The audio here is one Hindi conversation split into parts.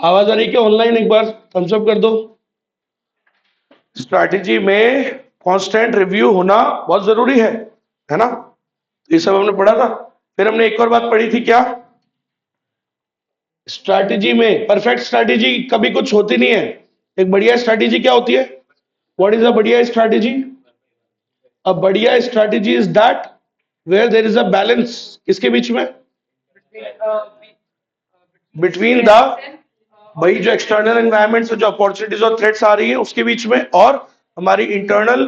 आवाज आ रही है क्या ऑनलाइन? एक बार थम्स अप कर दो। स्ट्रैटेजी में कांस्टेंट रिव्यू होना बहुत जरूरी है ना? ये सब हमने पढ़ा था। फिर हमने एक और बात पढ़ी थी क्या? स्ट्रैटेजी में परफेक्ट स्ट्रैटेजी कभी कुछ होती नहीं है। एक बढ़िया स्ट्रैटेजी क्या होती है? व्हाट इज अ बढ़िया स्ट्रैटेजी? अ बढ़िया strategy is that where there is a balance. किसके बीच में? बिटवीन द, वही जो एक्सटर्नल एनवायरनमेंट से जो अपॉर्चुनिटीज और थ्रेट्स आ रही है उसके बीच में, और हमारी इंटरनल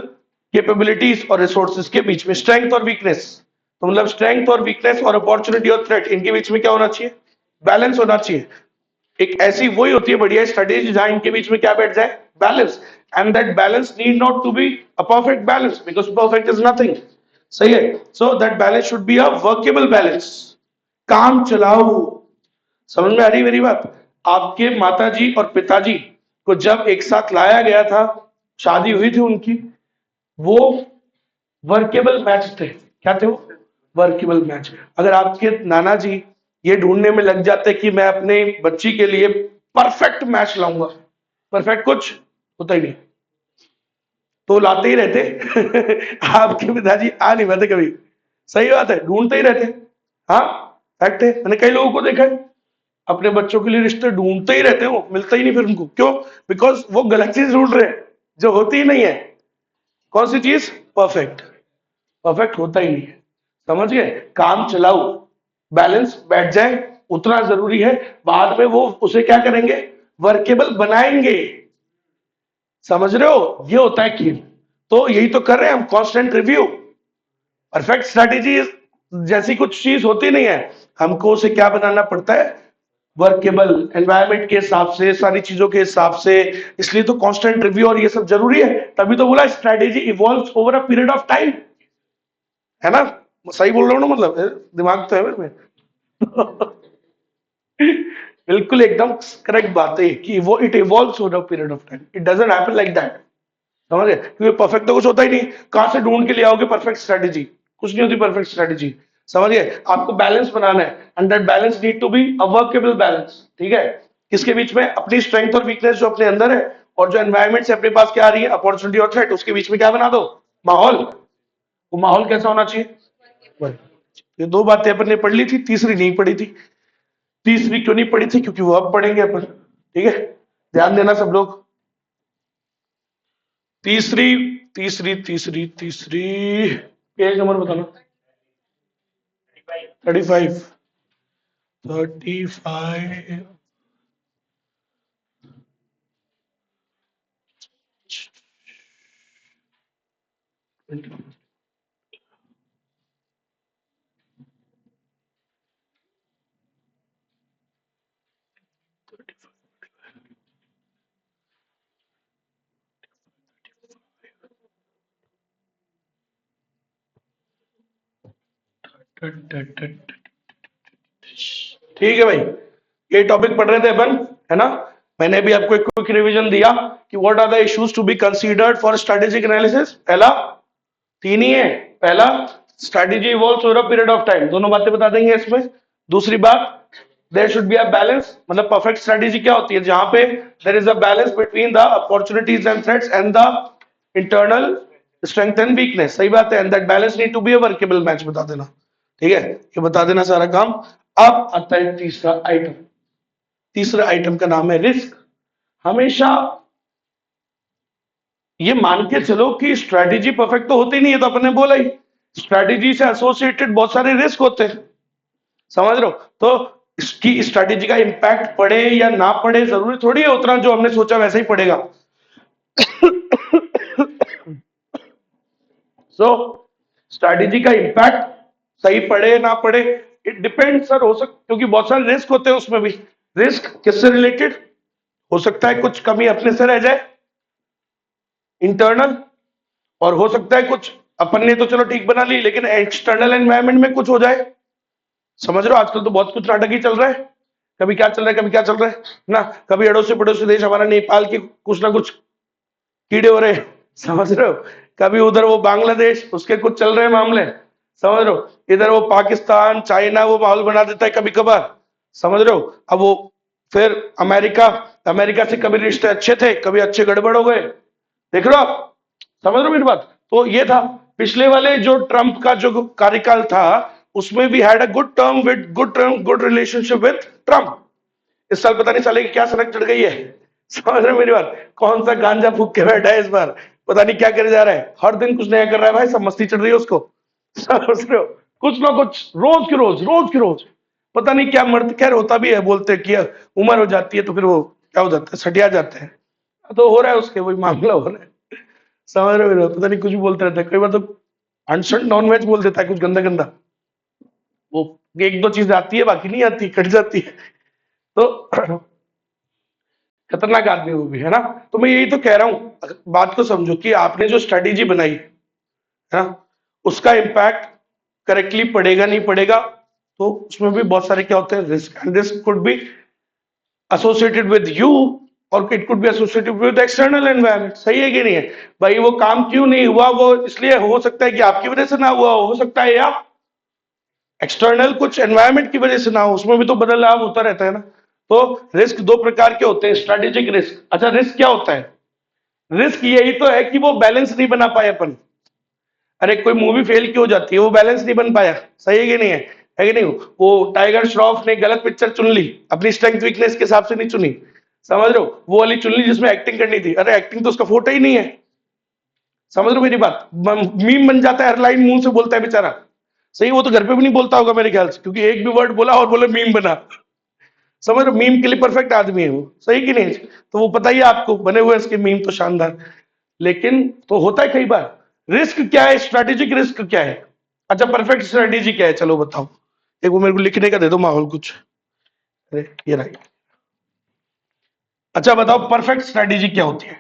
कैपेबिलिटीज और रिसोर्सेज के बीच में, स्ट्रेंथ और वीकनेस। तो मतलब स्ट्रेंथ और वीकनेस और अपॉर्चुनिटी और थ्रेट, इनके बीच में क्या होना चाहिए? बैलेंस होना चाहिए। एक ऐसी वही होती है बढ़िया स्ट्रेटेजी जहां इनके बीच में क्या बैठ जाए? Balance. And that balance need not to be a perfect balance because perfect is nothing. सही है? So that balance should be a workable balance. काम चलाओ। समझ में आ रही है मेरी बात? आपके माताजी और पिताजी को जब एक साथ लाया गया था, शादी हुई थी उनकी, वो वर्केबल मैच थे। क्या थे वो? Workable match. अगर आपके नाना जी ये ढूंढने में लग जाते कि मैं अपने बच्ची के लिए परफेक्ट मैच लाऊंगा, परफेक्ट कुछ होता ही नहीं, तो लाते ही रहते आपके पिताजी आ नहीं पाते कभी। सही बात है, ढूंढते ही रहते। हाँ, फैक्ट है। मैंने कई लोगों को देखा है अपने बच्चों के लिए रिश्ते ढूंढते ही रहते हैं, वो मिलता ही नहीं फिर उनको। क्यों? बिकॉज वो गलत चीज ढूंढ रहे हैं जो होती ही नहीं है। कौन सी चीज? परफेक्ट। परफेक्ट होता ही नहीं है। समझ गए? काम चलाओ, बैलेंस बैठ जाए उतना जरूरी है। बाद में वो उसे क्या करेंगे? वर्केबल बनाएंगे। समझ रहे हो? ये होता है खेल। तो यही तो कर रहे हैं हम, कांस्टेंट रिव्यू। परफेक्ट स्ट्रैटेजी जैसी कुछ चीज होती नहीं है। हमको उसे क्या बनाना पड़ता है? वर्केबल, एनवायरमेंट के हिसाब से, सारी चीजों के हिसाब से। इसलिए तो कांस्टेंट रिव्यू और ये सब जरूरी है। तभी तो बोला strategy evolves over a period of time. है ना? सही बोल रहा हूँ ना? मतलब दिमाग तो है मेरे में। बिल्कुल एकदम करेक्ट बात है कि वो it evolves over a period of time, it doesn't happen like that. समझ गए? क्योंकि परफेक्ट तो कुछ होता ही नहीं। कहां से ढूंढ के ले आओगे परफेक्ट स्ट्रेटेजी? कुछ नहीं होती परफेक्ट स्ट्रेटेजी। समझ गए? आपको बैलेंस बनाना है and that balance need to be a workable balance. ठीक है? किसके बीच में? अपनी स्ट्रेंथ और वीकनेस जो अपने अंदर है, और जो एनवायरमेंट से अपने पास क्या आ रही है, अपॉर्चुनिटी और थ्रेट, उसके बीच में क्या बना दो? माहौल। वो माहौल कैसा होना चाहिए? ये दो बातें अपन ने पढ़ ली थी, तीसरी नहीं पढ़ी थी। तीसरी क्यों नहीं पढ़ी थी? क्योंकि वो अब पढ़ेंगे अपन। ठीक है? ध्यान देना सब लोग। तीसरी, तीसरी तीसरी तीसरी पेज नंबर बताना। 35। 35। ठीक है भाई, ये टॉपिक पढ़ रहे थे अपन, है ना? मैंने भी आपको एक क्विक रिवीजन दिया कि what are the issues to be considered for strategic analysis. पहला तीन ही है। पहला, strategy evolves over a period of time, दोनों बातें बता देंगे इसमें। दूसरी बात, there should be a balance, मतलब परफेक्ट स्ट्रेटेजी क्या होती है? जहां पे there is a balance between the opportunities and threats and the internal strength and weakness. सही बात है। And that balance need to be a workable match, बता देना। ठीक है? ये बता देना सारा काम। अब आता है तीसरा आइटम। तीसरा आइटम का नाम है रिस्क। हमेशा ये मान के चलो कि स्ट्रेटेजी परफेक्ट तो होती नहीं है, तो अपन ने बोला ही स्ट्रेटेजी से एसोसिएटेड बहुत सारे रिस्क होते हैं। समझ रहे हो? तो इसकी स्ट्रेटेजी का इंपैक्ट पड़े या ना पड़े जरूरी थोड़ी है उतना जो हमने सोचा वैसा ही पड़ेगा। सो स्ट्रेटेजी का इंपैक्ट सही पड़े ना पड़े, इट डिपेंड सर। हो सकता, क्योंकि बहुत सारे रिस्क होते हैं उसमें भी। रिस्क किससे रिलेटेड हो सकता है? कुछ कमी अपने से रह जाए, इंटरनल, और हो सकता है कुछ अपन ने तो चलो ठीक बना ली लेकिन एक्सटर्नल एनवायरनमेंट में कुछ हो जाए। समझ रहे हो? आजकल तो बहुत कुछ नाटक ही चल रहा है। कभी क्या चल रहा है, कभी क्या चल रहा है ना। कभी अड़ोसी पड़ोसी देश हमारा नेपाल के कुछ ना कुछ कीड़े हो रहे हैं। समझ रहे हो? कभी उधर वो बांग्लादेश, उसके कुछ चल रहे मामले। समझ रहे हो? इधर वो पाकिस्तान चाइना वो माहौल बना देता है कभी कभार। समझ रहे हो? अब वो फिर अमेरिका, अमेरिका से कभी रिश्ते अच्छे थे, कभी अच्छे गड़बड़ हो गए। देख रहे हो आप, समझ रहे हो मेरी बात? तो ये था पिछले वाले जो ट्रंप का जो कार्यकाल था, उसमें भी had a good term good relationship with Trump. इस साल पता नहीं साले की क्या सनक चढ़ गई है। समझ रहे हो मेरी बात? कौन सा गांजा फूक के बैठा है इस बार, पता नहीं क्या करे जा रहा है, हर दिन कुछ नया कर रहा है भाई, सब मस्ती चढ़ रही है उसको। समझ रहे हो? कुछ ना कुछ, रोज की रोज, रोज की रोज, पता नहीं क्या मर्द, खैर होता भी है, बोलते हैं कि उम्र हो जाती है तो फिर वो क्या हो जाता है, सटिया जाते हैं। तो हो रहा है उसके, वही मामला हो रहा है। समझ रहे हो मेरा? पता नहीं कुछ भी बोलते रहता है, कई बार तो अनशन नॉन वेज बोल देता है कुछ गंदा गंदा। वो एक दो चीज आती है, बाकी नहीं आती, कट जाती है। तो खतरनाक आदमी वो भी है ना। तो मैं यही तो कह रहा हूं, बात को समझो कि आपने जो स्ट्रेटेजी बनाई है ना, उसका इम्पैक्ट करेक्टली पड़ेगा नहीं पड़ेगा, तो उसमें भी बहुत सारे क्या होते हैं, risk, and risk could be associated with you, और it could be associated with external environment. सही है कि नहीं है भाई? वो काम क्यों नहीं हुआ, वो इसलिए हो सकता है कि आपकी वजह से ना हुआ, हो सकता है या एक्सटर्नल कुछ एनवायरनमेंट की वजह से ना हो, उसमें भी तो बदलाव होता रहता है ना। तो रिस्क दो प्रकार के होते हैं, स्ट्रेटेजिक रिस्क। अच्छा, रिस्क क्या होता है? रिस्क यही तो है कि वो बैलेंस नहीं बना पाए अपन। अरे कोई मूवी फेल क्यों हो जाती है? वो बैलेंस नहीं बन पाया। सही है कि नहीं है? है कि नहीं? वो टाइगर श्रॉफ ने गलत पिक्चर चुन ली, अपनी स्ट्रेंथ वीकनेस के हिसाब से नहीं चुनी। समझ रहे हो? वो वाली चुन ली जिसमें एक्टिंग करनी थी। अरे एक्टिंग तो उसका फोटा ही नहीं है। समझ रहे हो मेरी बात? मीम बन जाता है, हर लाइन मुंह से बोलता है बेचारा। सही, वो तो घर पे भी नहीं बोलता होगा मेरे ख्याल से, क्योंकि एक भी वर्ड बोला और बोले मीम बना। समझ रहे हो? मीम के लिए परफेक्ट आदमी है वो। सही कि नहीं? तो वो पता ही है आपको, बने हुए इसके मीम तो शानदार। लेकिन तो होता है कई बार। रिस्क क्या है? स्ट्रेटेजिक रिस्क क्या है? अच्छा, परफेक्ट स्ट्रेटेजी क्या है? चलो बताओ। एक वो मेरे को लिखने का दे दो माहौल कुछ। अरे ये रही। अच्छा बताओ, परफेक्ट स्ट्रेटेजी क्या होती है?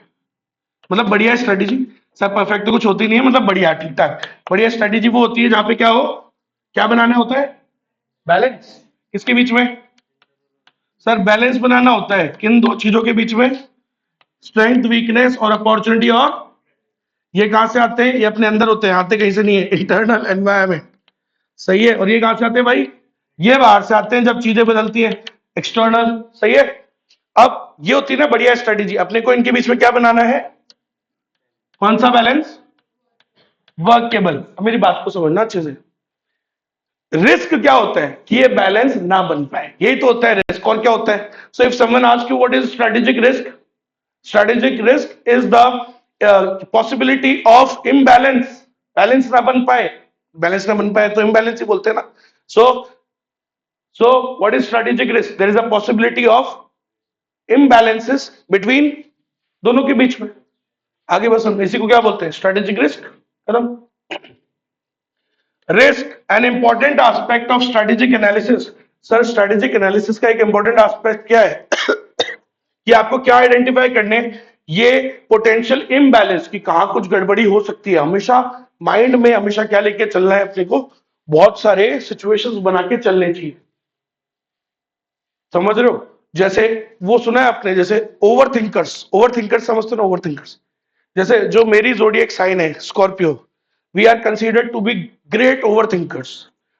मतलब बढ़िया स्ट्रेटेजी। सर परफेक्ट तो कुछ होती नहीं है, मतलब बढ़िया, ठीक ठाक। बढ़िया स्ट्रेटेजी वो होती है जहां पे क्या हो, क्या बनाना होता है? बैलेंस। किसके बीच में? सर बैलेंस बनाना होता है किन दो चीजों के बीच में? स्ट्रेंथ वीकनेस और अपॉर्चुनिटी। और ये कहां से आते हैं? ये अपने अंदर होते हैं, आते कहीं से नहीं है, इंटरनल एनवायरमेंट। सही है। और ये कहां से आते हैं भाई? ये बाहर से आते हैं जब चीजें बदलती हैं, एक्सटर्नल। सही है। अब ये होती है ना बढ़िया स्ट्रेटेजी, अपने को इनके बीच में क्या बनाना है? कौन सा बैलेंस? वर्केबल। अब मेरी बात को समझना अच्छे से। रिस्क क्या होता है? कि ये बैलेंस ना बन पाए, यही तो होता है रिस्क। और क्या होता है? So if someone asks you what is strategic risk, strategic risk is the possibility of imbalance. Balance ना बन पाए, बैलेंस ना बन पाए तो इम्बैलेंस ही बोलते हैं ना। So what is strategic risk? There is a possibility of imbalances between, दोनों के बीच में। आगे बस हम इसी को क्या बोलते हैं? Strategic risk. खत्म। Risk an important aspect of strategic analysis. Sir strategic analysis का एक इंपॉर्टेंट एस्पेक्ट क्या है? कि आपको क्या आइडेंटिफाई करने, ये पोटेंशियल इम्बैलेंस की कहां कुछ गड़बड़ी हो सकती है। हमेशा माइंड में हमेशा क्या लेके चलना है अपने को? बहुत सारे सिचुएशंस बना के चलने चाहिए। समझ रहे हो? जैसे वो सुना है आपने, जैसे ओवर थिंकर्स, ओवर थिंकर्स समझते हो? ओवर थिंकर्स जैसे जो मेरी जोडिएक साइन है Scorpio, we are considered to be great over thinkers.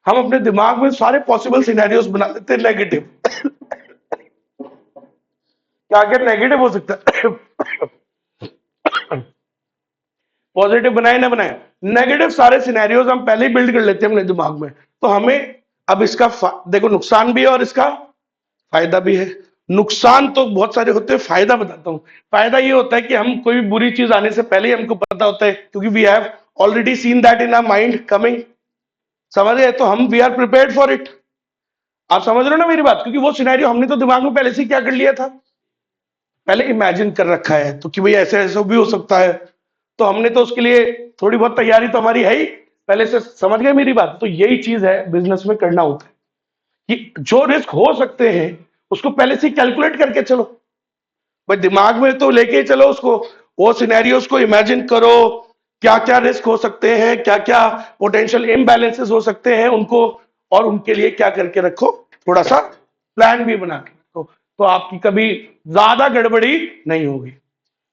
हम अपने दिमाग में सारे पॉसिबल सिनेरियोस बना देते हैं नेगेटिव। क्या क्या नेगेटिव हो सकता है? पॉजिटिव बनाए ना बनाए, नेगेटिव सारे सिनेरियोज हम पहले ही बिल्ड कर लेते हैं अपने दिमाग में। तो हमें अब इसका देखो, नुकसान भी है और इसका फायदा भी है। नुकसान तो बहुत सारे होते हैं, फायदा बताता हूं। फायदा ये होता है कि हम कोई भी बुरी चीज आने से पहले ही हमको पता होता है, क्योंकि we have already seen that in our mind coming. समझ रहे? तो हम we are prepared for it. आप समझ रहे हो ना मेरी बात? क्योंकि वो सिनेरियो हमने तो दिमाग में पहले से ही क्या कर लिया था, पहले इमेजिन कर रखा है, तो कि भाई ऐसे ऐसे भी हो सकता है। तो हमने तो उसके लिए थोड़ी बहुत तैयारी तो हमारी है ही पहले से। समझ गए मेरी बात? तो यही चीज है बिजनेस में करना होता है, कि जो रिस्क हो सकते हैं उसको पहले से कैलकुलेट करके चलो। भाई दिमाग में तो लेके चलो उसको, वो सिनेरियोस को इमेजिन करो, क्या क्या रिस्क हो सकते हैं, क्या क्या पोटेंशियल इम्बैलेंसेस हो सकते हैं उनको, और उनके लिए क्या करके रखो, थोड़ा सा प्लान भी बना के रखो, तो आपकी कभी ज्यादा गड़बड़ी नहीं होगी।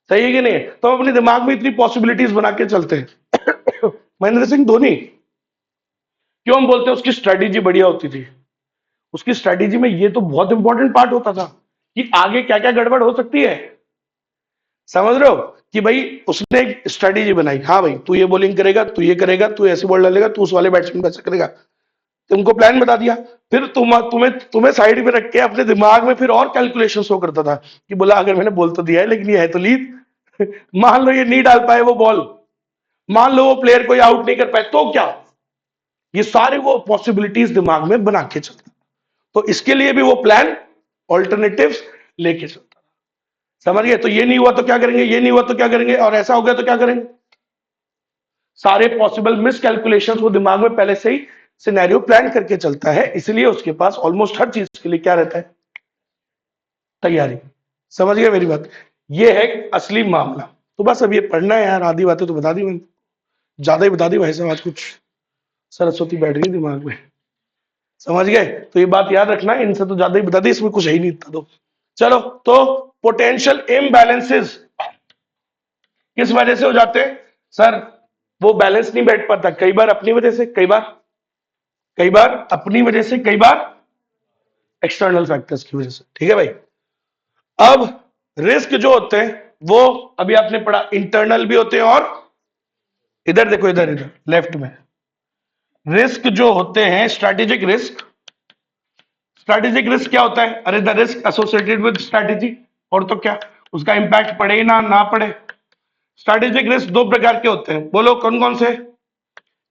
सही है कि नहीं? तो हम अपने दिमाग में इतनी पॉसिबिलिटीज बना के चलते हैं। महेंद्र सिंह धोनी क्यों हम बोलते हैं उसकी स्ट्रेटेजी बढ़िया होती थी? उसकी स्ट्रेटेजी में ये तो बहुत इंपॉर्टेंट पार्ट होता था कि आगे क्या क्या गड़बड़ हो सकती है। समझ रहे हो कि भाई उसने एक स्ट्रेटेजी बनाई, हाँ भाई तू ये बॉलिंग करेगा, तू ये करेगा, तू ऐसे बॉल डालेगा, तू उस वाले बैट्समैन को ऐसा करेगा, तुमको प्लान बता दिया। फिर तुम्हें तुम्हें साइड में रख के अपने दिमाग में फिर और कैलकुलेशन शो करता था कि बोला अगर मैंने बोल तो दिया है लेकिन ये है तो लीड मान लो ये नहीं डाल पाए वो बॉल, मान लो वो प्लेयर कोई आउट नहीं कर पाए तो क्या, ये सारे वो पॉसिबिलिटीज दिमाग में बना के चलता। तो इसके लिए भी वो प्लान ऑल्टरनेटिव्स लेके चलता। समझ गए, तो ये नहीं हुआ तो क्या करेंगे, ये नहीं हुआ तो क्या करेंगे, और ऐसा हो गया तो क्या करेंगे, सारे पॉसिबल मिस कैलकुलेशन वो दिमाग में पहले से ही सिनेरियो प्लान करके चलता है, इसलिए उसके पास ऑलमोस्ट हर चीज के लिए क्या रहता है, तैयारी। समझ गए मेरी बात, ये है असली मामला। तो बस अब ये पढ़ना है यार, आधी बातें तो बता दी मैंने, ज्यादा ही बता दी भाई साहब, आज कुछ सरस्वती बैठ गई दिमाग में। समझ गए, तो ये बात याद रखना है, इनसे तो ज्यादा ही बता दी, इसमें कुछ है ही नहीं इतना तो। चलो, तो पोटेंशियल इम्बैलेंसेस किस वजह से हो जाते हैं सर, वो बैलेंस नहीं बैठ पाता, कई बार अपनी वजह से, कई बार अपनी वजह से, कई बार एक्सटर्नल फैक्टर्स की वजह से। ठीक है भाई। अब रिस्क जो होते हैं वो अभी आपने पढ़ा इंटरनल भी होते हैं, और इधर देखो, इधर इधर लेफ्ट में रिस्क जो होते हैं स्ट्रैटेजिक रिस्क। स्ट्रैटेजिक रिस्क क्या होता है, अरे the risk associated with strategy, और तो क्या, उसका इंपैक्ट पड़े ना ना पड़े। स्ट्रैटेजिक रिस्क दो प्रकार के होते हैं, बोलो कौन कौन से,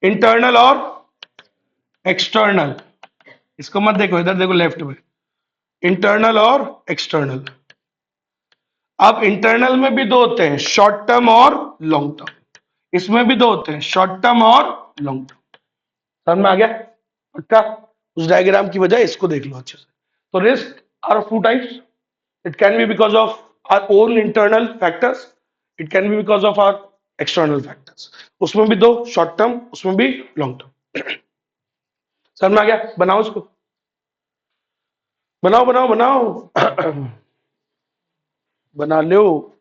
इंटरनल और एक्सटर्नल। इसको मत देखो, इधर देखो लेफ्ट में, इंटरनल और एक्सटर्नल। अब इंटरनल में भी दो होते हैं, शॉर्ट टर्म और लॉन्ग टर्म। इसमें भी दो होते हैं, शॉर्ट टर्म और लॉन्ग टर्म। समझ में आ गया पक्का, उस डायग्राम की वजह इसको देख लो अच्छे से। तो risk are of two types, it can be because of our own internal factors, it can be because of our external factors. उसमें भी दो, शॉर्ट टर्म, उसमें भी लॉन्ग टर्म। समझ में आ गया, बनाओ इसको, बनाओ बनाओ बनाओ बना लो।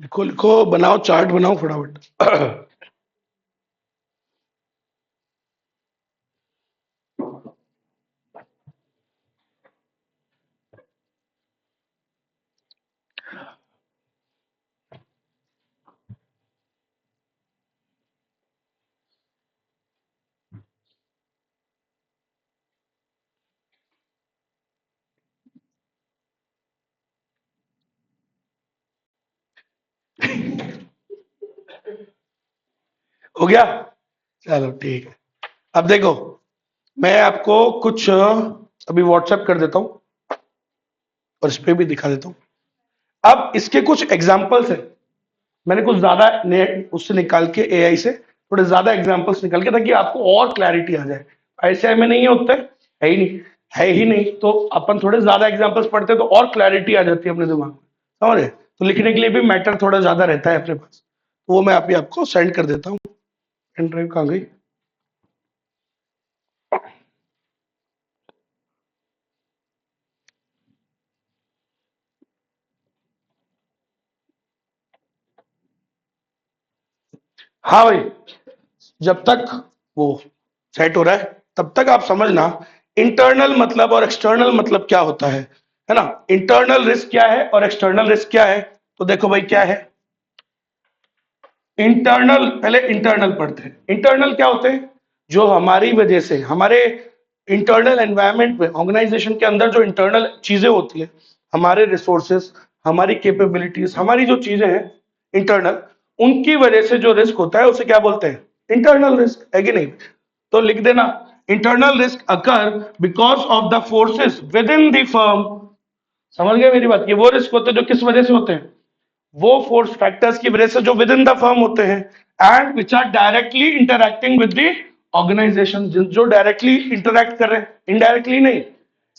लिखो लिखो, बनाओ चार्ट, बनाओ फटाफट हो गया, चलो ठीक है। अब देखो, मैं आपको कुछ अभी व्हाट्सएप कर देता हूं और इस पे भी दिखा देता हूं। अब इसके कुछ एग्जाम्पल्स हैं, मैंने कुछ ज्यादा उससे निकाल के, एआई से थोड़े ज्यादा एग्जाम्पल्स निकाल के, ताकि आपको और क्लैरिटी आ जाए। ऐसे में नहीं होता है ही नहीं, है ही नहीं, तो अपन थोड़े ज्यादा एग्जाम्पल्स पढ़ते हैं तो और क्लैरिटी आ जाती है अपने दिमाग में। समझे, तो लिखने के लिए भी मैटर थोड़ा ज्यादा रहता है अपने पास। तो वो मैं अभी आपको सेंड कर देता हूँ। पेन ड्राइव कहाँ गई, हाँ भाई, जब तक वो सेट हो रहा है तब तक आप समझना इंटरनल मतलब और एक्सटर्नल मतलब क्या होता है ना। इंटरनल रिस्क क्या है और एक्सटर्नल रिस्क क्या है, तो देखो भाई क्या है। इंटरनल, पहले इंटरनल पढ़ते हैं। इंटरनल क्या होते हैं, जो हमारी वजह से, हमारे इंटरनल एनवायरनमेंट में, ऑर्गेनाइजेशन के अंदर जो इंटरनल चीजें होती है, हमारे रिसोर्सेस, हमारी कैपेबिलिटीज, हमारी जो चीजें हैं इंटरनल, उनकी वजह से जो रिस्क होता है उसे क्या बोलते हैं, इंटरनल रिस्क, है कि नहीं। तो लिख देना, internal risk occur because of the forces with in the firm. समझ गए मेरी बात, ये वो रिस्क होते हैं जो किस वजह से होते हैं, वो फोर्स फैक्टर्स की वजह से जो विद इन द फर्म होते हैं, and which are directly interacting with the organisation, जो डायरेक्टली इंटरैक्ट कर रहे हैं, इनडायरेक्टली नहीं।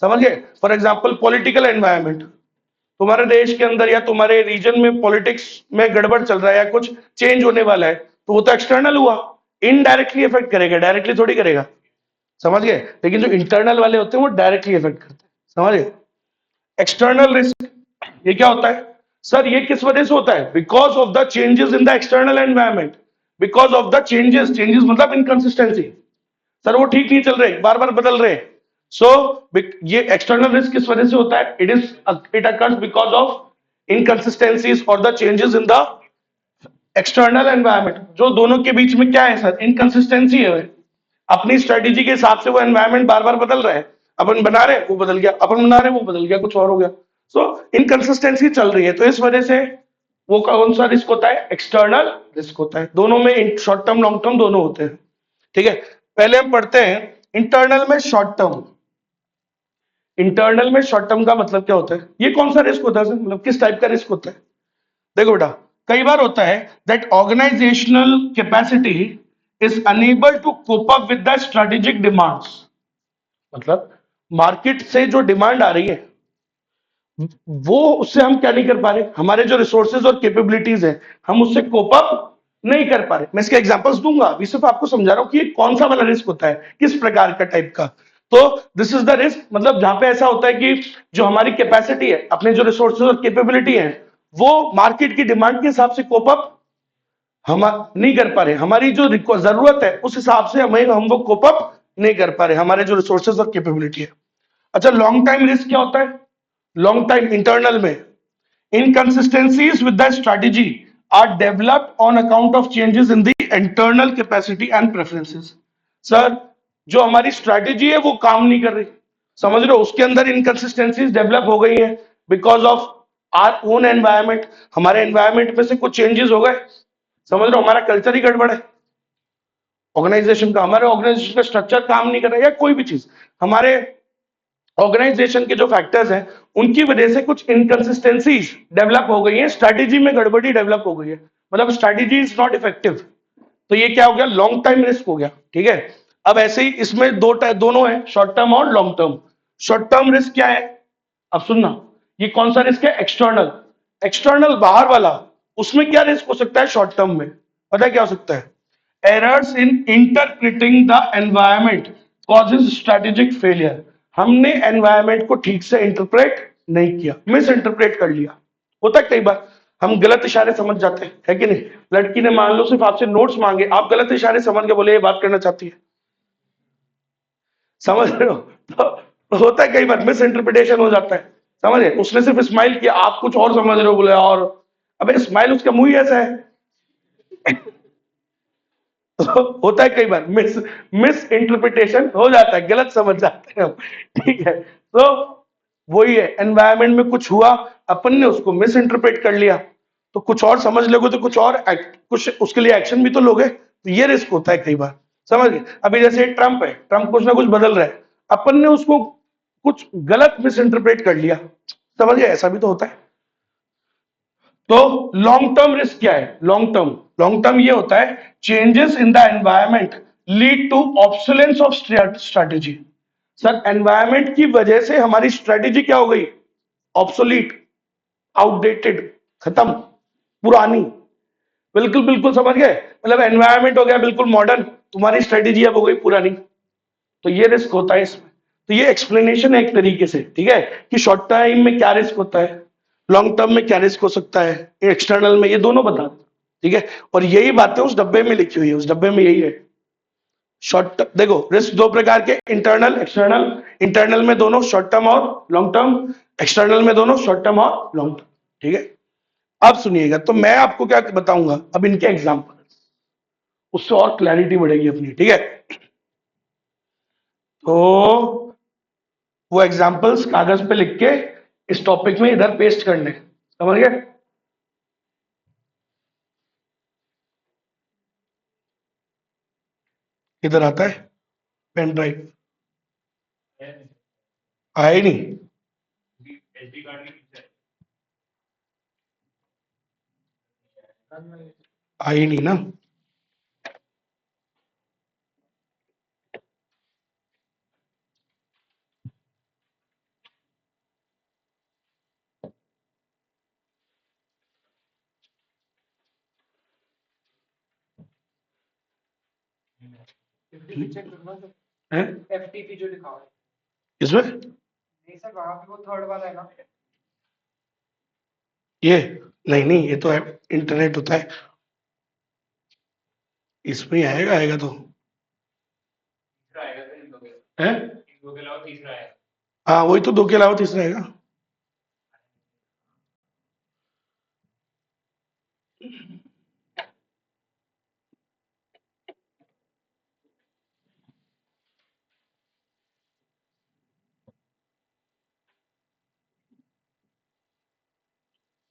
समझ गए, फॉर एग्जाम्पल पॉलिटिकल एनवायरमेंट, तुम्हारे देश के अंदर या तुम्हारे रीजन में पॉलिटिक्स में गड़बड़ चल रहा है या कुछ चेंज होने वाला है, तो वो तो एक्सटर्नल हुआ, इनडायरेक्टली इफेक्ट करेगा, डायरेक्टली थोड़ी करेगा। समझ गए? लेकिन जो इंटरनल वाले होते हैं वो डायरेक्टली इफेक्ट करते हैं, समझ गए? एक्सटर्नल रिस्क ये क्या होता है सर? ये किस वजह से होता है? Because of the changes in the external environment, because of the changes, changes मतलब इनकंसिस्टेंसी। सर वो ठीक नहीं चल रहे, बार बार बदल रहे हैं। सो ये एक्सटर्नल रिस्क किस वजह से होता है? It occurs because of inconsistencies और the changes in the external environment. जो दोनों के बीच में क्या है सर? इनकंसिस्टेंसी है। अपनी स्ट्रेटेजी के हिसाब से वो एनवायरमेंट बार बार बदल रहा है। अपन बना रहे वो बदल गया, अपन बना रहे वो बदल गया, कुछ और हो गया। सो इनकंसिस्टेंसी चल रही है, तो इस वजह से वो कौन सा रिस्क होता है? एक्सटर्नल रिस्क होता है। दोनों में शॉर्ट टर्म लॉन्ग टर्म दोनों होते हैं, ठीक है? पहले हम पढ़ते हैं इंटरनल में शॉर्ट टर्म। इंटरनल में शॉर्ट टर्म का मतलब क्या होता है? ये कौन सा रिस्क होता है सर? मतलब किस टाइप का रिस्क होता है? देखो बेटा, कई बार होता है that organisational capacity is unable to cope up with the strategic demands. मतलब मार्केट से जो डिमांड आ रही है वो उससे हम क्या नहीं कर पा रहे, हमारे जो रिसोर्सेज और कैपेबिलिटीज है हम उससे कोप अप नहीं कर पा रहे। मैं इसके एग्जांपल्स दूंगा, अभी सिर्फ आपको समझा रहा हूं कि ये कौन सा वाला रिस्क होता है, किस प्रकार का टाइप का। तो दिस इज द रिस्क, मतलब जहां पे ऐसा होता है कि जो हमारी कैपेसिटी है, अपने जो रिसोर्सेज और कैपेबिलिटी है वो मार्केट की डिमांड के हिसाब से कोप अप हम नहीं कर पा रहे, हमारी जो जरूरत है उस हिसाब से हम वो कोप अप नहीं कर पा रहे, हमारे जो रिसोर्सेज और कैपेबिलिटी है। अच्छा, लॉन्ग टाइम रिस्क क्या होता है? लॉन्ग टाइम इंटरनल में inconsistencies with the strategy are developed on account of changes in the internal capacity and preferences। Sir जो हमारी स्ट्रैटेजी है वो काम नहीं कर रही, समझ रहे हो? उसके अंदर इनकंसिस्टेंसीज डेवलप हो गई हैं because of our own environment. हमारे एनवायरमेंट में से कुछ चेंजेस हो गए, समझ रहे हो? हमारा कल्चर ही गड़बड़ है ऑर्गेनाइजेशन का, हमारे ऑर्गेनाइजेशन का स्ट्रक्चर काम नहीं कर रहा है, या कोई भी चीज हमारे ऑर्गेनाइजेशन के जो फैक्टर्स हैं उनकी वजह से कुछ इनकंसिस्टेंसीज डेवलप हो गई है, स्ट्रैटेजी में गड़बड़ी डेवलप हो गई है, मतलब स्ट्रैटेजी इज नॉट इफेक्टिव। तो ये क्या हो गया? लॉन्ग टाइम रिस्क हो गया, ठीक है? अब ऐसे ही इसमें दोनों है, शॉर्ट टर्म और long term. Short term risk क्या है? अब सुनना, ये कौन सा रिस्क है? एक्सटर्नल। एक्सटर्नल बाहर वाला, उसमें क्या रिस्क हो सकता है शॉर्ट टर्म में? पता है क्या हो सकता है? Errors in interpreting the environment causes strategic failure. हमने एनवायरमेंट को ठीक से इंटरप्रेट नहीं किया, मिस इंटरप्रेट कर लिया। होता है कई बार हम गलत इशारे समझ जाते हैं, है कि नहीं? लड़की ने मान लो सिर्फ आपसे नोट्स मांगे, आप गलत इशारे समझ के बोले ये बात करना चाहती है, समझ रहे हो? तो होता है कई बार मिस इंटरप्रिटेशन हो जाता है, समझ रहे? उसने सिर्फ स्माइल किया, आप कुछ और समझ रहे हो, बोले और अबे स्माइल, उसका मुंह ही ऐसा है। तो होता है कई बार मिस मिस इंटरप्रिटेशन हो जाता है, गलत समझ जाते हैं हम, ठीक है? तो वही है, एनवायरमेंट में कुछ हुआ, अपन ने उसको मिस इंटरप्रेट कर लिया, तो कुछ और समझ लोगे तो कुछ और कुछ उसके लिए एक्शन भी तो लोगे, तो ये रिस्क होता है कई बार, समझ गए? अभी जैसे ट्रंप है, ट्रंप कुछ ना कुछ बदल रहा है, अपन ने उसको कुछ गलत मिस इंटरप्रेट कर लिया, समझ गए? ऐसा भी तो होता है। तो लॉन्ग टर्म रिस्क क्या है? लॉन्ग टर्म ये होता है changes in the environment lead to obsolescence of strategy. Sir environment की वजह से हमारी स्ट्रेटेजी क्या हो गई? ऑब्सोलीट, आउटडेटेड, खत्म, पुरानी। बिल्कुल बिल्कुल समझ गए? मतलब एनवायरमेंट हो गया बिल्कुल मॉडर्न, तुम्हारी स्ट्रेटेजी अब हो गई पुरानी। तो ये रिस्क होता है इसमें। तो ये एक्सप्लेनेशन है एक तरीके से, ठीक है, कि शॉर्ट टाइम में क्या रिस्क होता है, लॉन्ग टर्म में क्या रिस्क हो सकता है, एक्सटर्नल में, ये दोनों बता दो, ठीक है? और यही बातें उस डब्बे में लिखी हुई है, उस डब्बे में यही है। शॉर्ट देखो, रिस्क दो प्रकार के, इंटरनल एक्सटर्नल। इंटरनल में दोनों शॉर्ट टर्म और लॉन्ग टर्म, एक्सटर्नल में दोनों शॉर्ट टर्म और लॉन्ग टर्म, ठीक है? अब सुनिएगा, तो मैं आपको क्या बताऊंगा अब इनके एग्जाम्पल, उससे और क्लैरिटी बढ़ेगी अपनी, ठीक है? तो वो एग्जाम्पल्स कागज पे लिख के इस टॉपिक में इधर पेस्ट करने, समझ गए? इधर आता है पेन ड्राइव, आया ही नहीं, आई ही नहीं ना। है FTP जो लिखा हुआ है इसमें, नहीं सर, वहां पे वो थर्ड वाला है ना। ये नहीं नहीं, ये तो है, इंटरनेट होता है, इसमें ही आएगा, आएगा तो तीसरा आएगा सर, इन दो के है। इन दो के अलावा तीसरा आएगा। हाँ वही तो, 2 के अलावा तीसरा आएगा।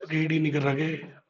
रीड ही नहीं कर रहा के।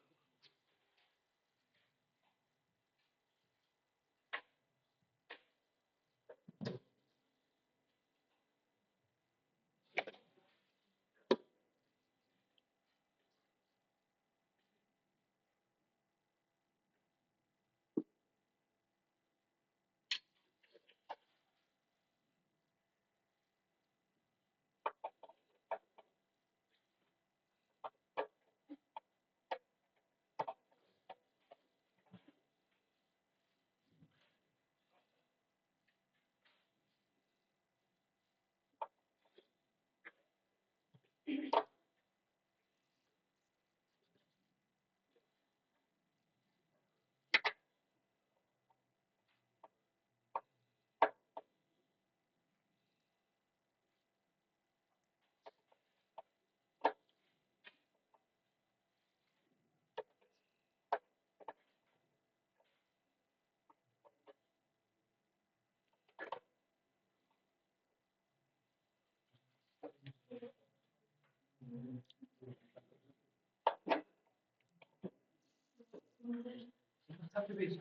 सबसे पेज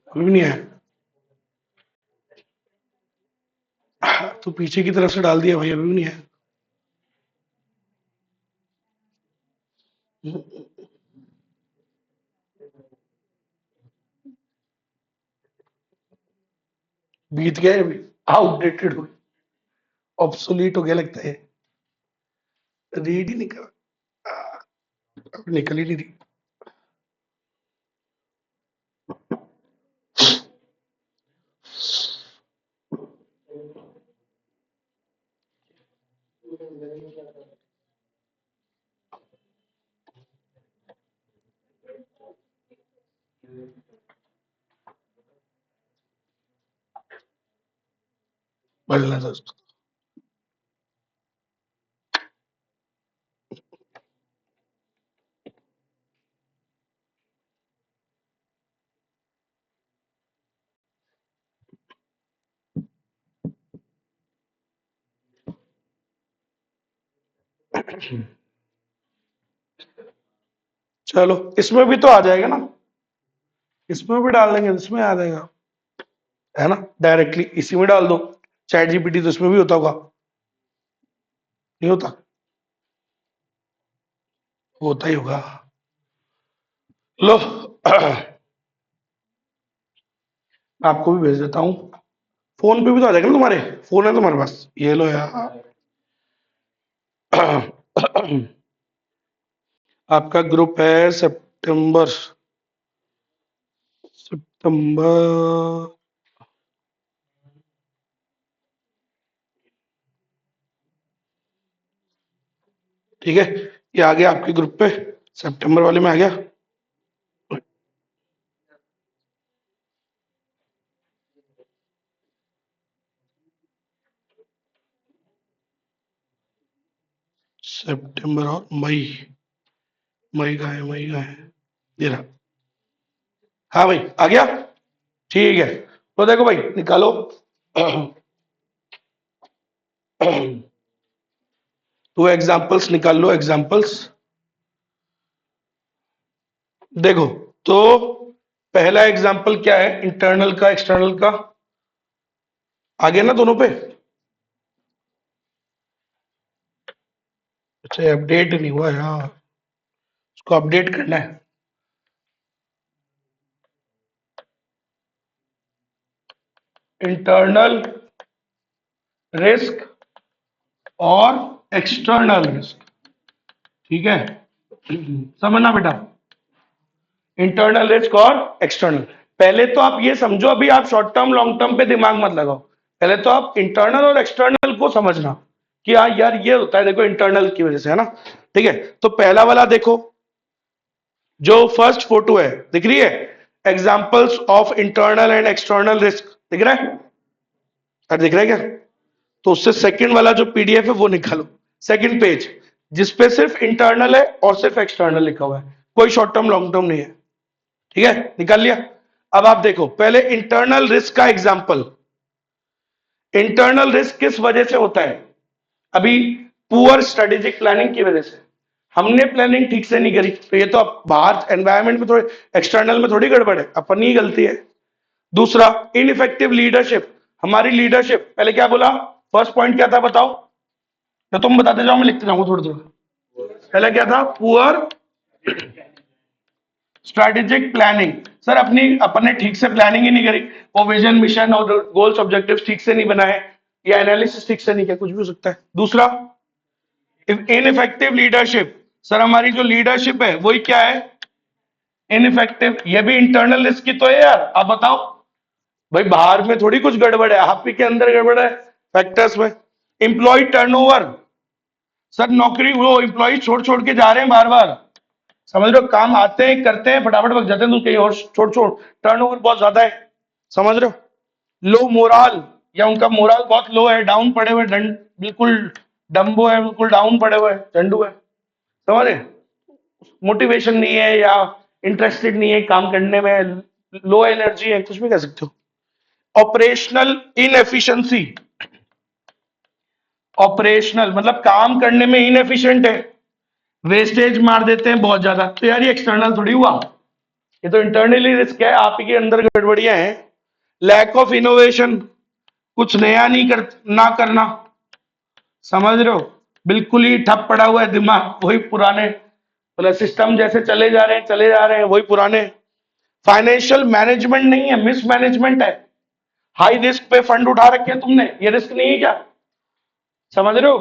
कोई भी नहीं है। तो पीछे की तरफ से डाल दिया भाई, अभी भी नहीं है। बीत गया है अभी, आउटडेटेड हो गया, ऑब्सोलीट हो गया लगता है। रीड ही नहीं कर, अब निकल ही नहीं रही। बढ़ना दोस्तों। चलो इसमें भी तो आ जाएगा ना, इसमें भी डाल देंगे, इसमें आ जाएगा, है ना, डायरेक्टली इसी में डाल दो। चैट जीपीटी तो इसमें भी होता होगा, नहीं होता? होता ही होगा। लो आपको भी भेज देता हूँ, फोन पे भी तो आ जाएगा ना तुम्हारे, फोन है तुम्हारे पास, ये लो यार। आपका ग्रुप है सितंबर, सितंबर, ठीक है, ये आ गया आपके ग्रुप पे, सितंबर वाले में आ गया। सितंबर और मई, मई का है, मई का है, ये रहा। हाँ भाई आ गया, ठीक है। तो देखो भाई निकालो। तो एग्जाम्पल्स निकाल लो, एग्जाम्पल्स देखो। तो पहला एग्जाम्पल क्या है, इंटरनल का एक्सटर्नल का, आ गया ना दोनों पे। अच्छा अपडेट नहीं हुआ यार, उसको अपडेट करना है। इंटरनल रिस्क और एक्सटर्नल रिस्क, ठीक है, समझना बेटा। इंटरनल रिस्क और एक्सटर्नल। पहले तो आप ये समझो, अभी आप शॉर्ट टर्म लॉन्ग टर्म पे दिमाग मत लगाओ, पहले तो आप इंटरनल और एक्सटर्नल को समझना कि हाँ यार ये होता है, देखो इंटरनल की वजह से, है ना। ठीक है, तो पहला वाला देखो, जो फर्स्ट फोटो है दिख रही है, examples of internal and external risk, दिख रहा है? अरे दिख रहा है क्या? तो उससे सेकंड वाला जो पीडीएफ है वो निकालो, सेकंड पेज, जिसपे सिर्फ इंटरनल है और सिर्फ एक्सटर्नल लिखा हुआ है, कोई शॉर्ट टर्म लॉन्ग टर्म नहीं है। ठीक है, निकाल लिया। अब आप देखो पहले इंटरनल रिस्क का एग्जांपल। इंटरनल रिस्क किस वजह से होता है? अभी पुअर स्ट्रेटेजिक प्लानिंग की वजह से, हमने प्लानिंग ठीक से नहीं करी, तो ये तो अब बाहर एनवायरमेंट में थोड़ी, एक्सटर्नल में थोड़ी गड़बड़ है, अपनी ही गलती है। दूसरा, इनइफेक्टिव लीडरशिप, हमारी लीडरशिप, पहले क्या बोला, फर्स्ट पॉइंट क्या था बताओ, तो तुम बताते जाओ मैं लिखते जाऊंगा थोड़ा थोड़ा। पहला क्या था? Poor strategic planning. सर अपनी अपने ठीक से प्लानिंग ही नहीं करी, वो विजन मिशन और गोल्स ऑब्जेक्टिव्स ठीक से नहीं बनाए, या एनालिसिस ठीक से नहीं किया, कुछ भी हो सकता है। दूसरा, इनइफेक्टिव लीडरशिप, सर हमारी जो लीडरशिप है वही क्या है? इनइफेक्टिव। ये भी इंटरनल रिस्क की तो है यार, आप बताओ भाई, बाहर में थोड़ी कुछ गड़बड़ है, आप ही के अंदर गड़बड़ है फैक्टर्स में। एम्प्लॉय टर्नओवर, सर नौकरी वो एम्प्लॉय छोड़ छोड़ के जा रहे हैं बार बार, समझ रहे हो, काम आते हैं करते हैं फटाफट वक्त जाते हैं, तो कहीं और छोड़ छोड़, टर्नओवर बहुत ज्यादा है, समझ रहे हो। लो मोरल, या उनका मोरल बहुत लो है, डाउन पड़े हुए, डंड बिल्कुल डम्बो है, बिल्कुल डाउन पड़े हुए, डंडू है, समझ रहे, मोटिवेशन नहीं है या इंटरेस्टेड नहीं है काम करने में, लो एनर्जी है, कुछ भी कह सकते हो। ऑपरेशनल इनएफिशिएंसी, ऑपरेशनल मतलब काम करने में इनएफिशिएंट है, वेस्टेज मार देते हैं बहुत ज्यादा, तो यार ये एक्सटर्नल थोड़ी हुआ, ये तो इंटरनली रिस्क है, आप ही के अंदर गड़बड़ियां हैं। लैक ऑफ इनोवेशन, कुछ नया नहीं कर ना करना, समझ रहे हो, बिल्कुल ही ठप पड़ा हुआ है दिमाग, वही पुराने मतलब सिस्टम जैसे चले जा रहे हैं चले जा रहे हैं, वही पुराने। फाइनेंशियल मैनेजमेंट नहीं है, मिसमैनेजमेंट है, हाई रिस्क पे फंड उठा रखे हैं तुमने, ये रिस्क नहीं है क्या? समझ रहे हो,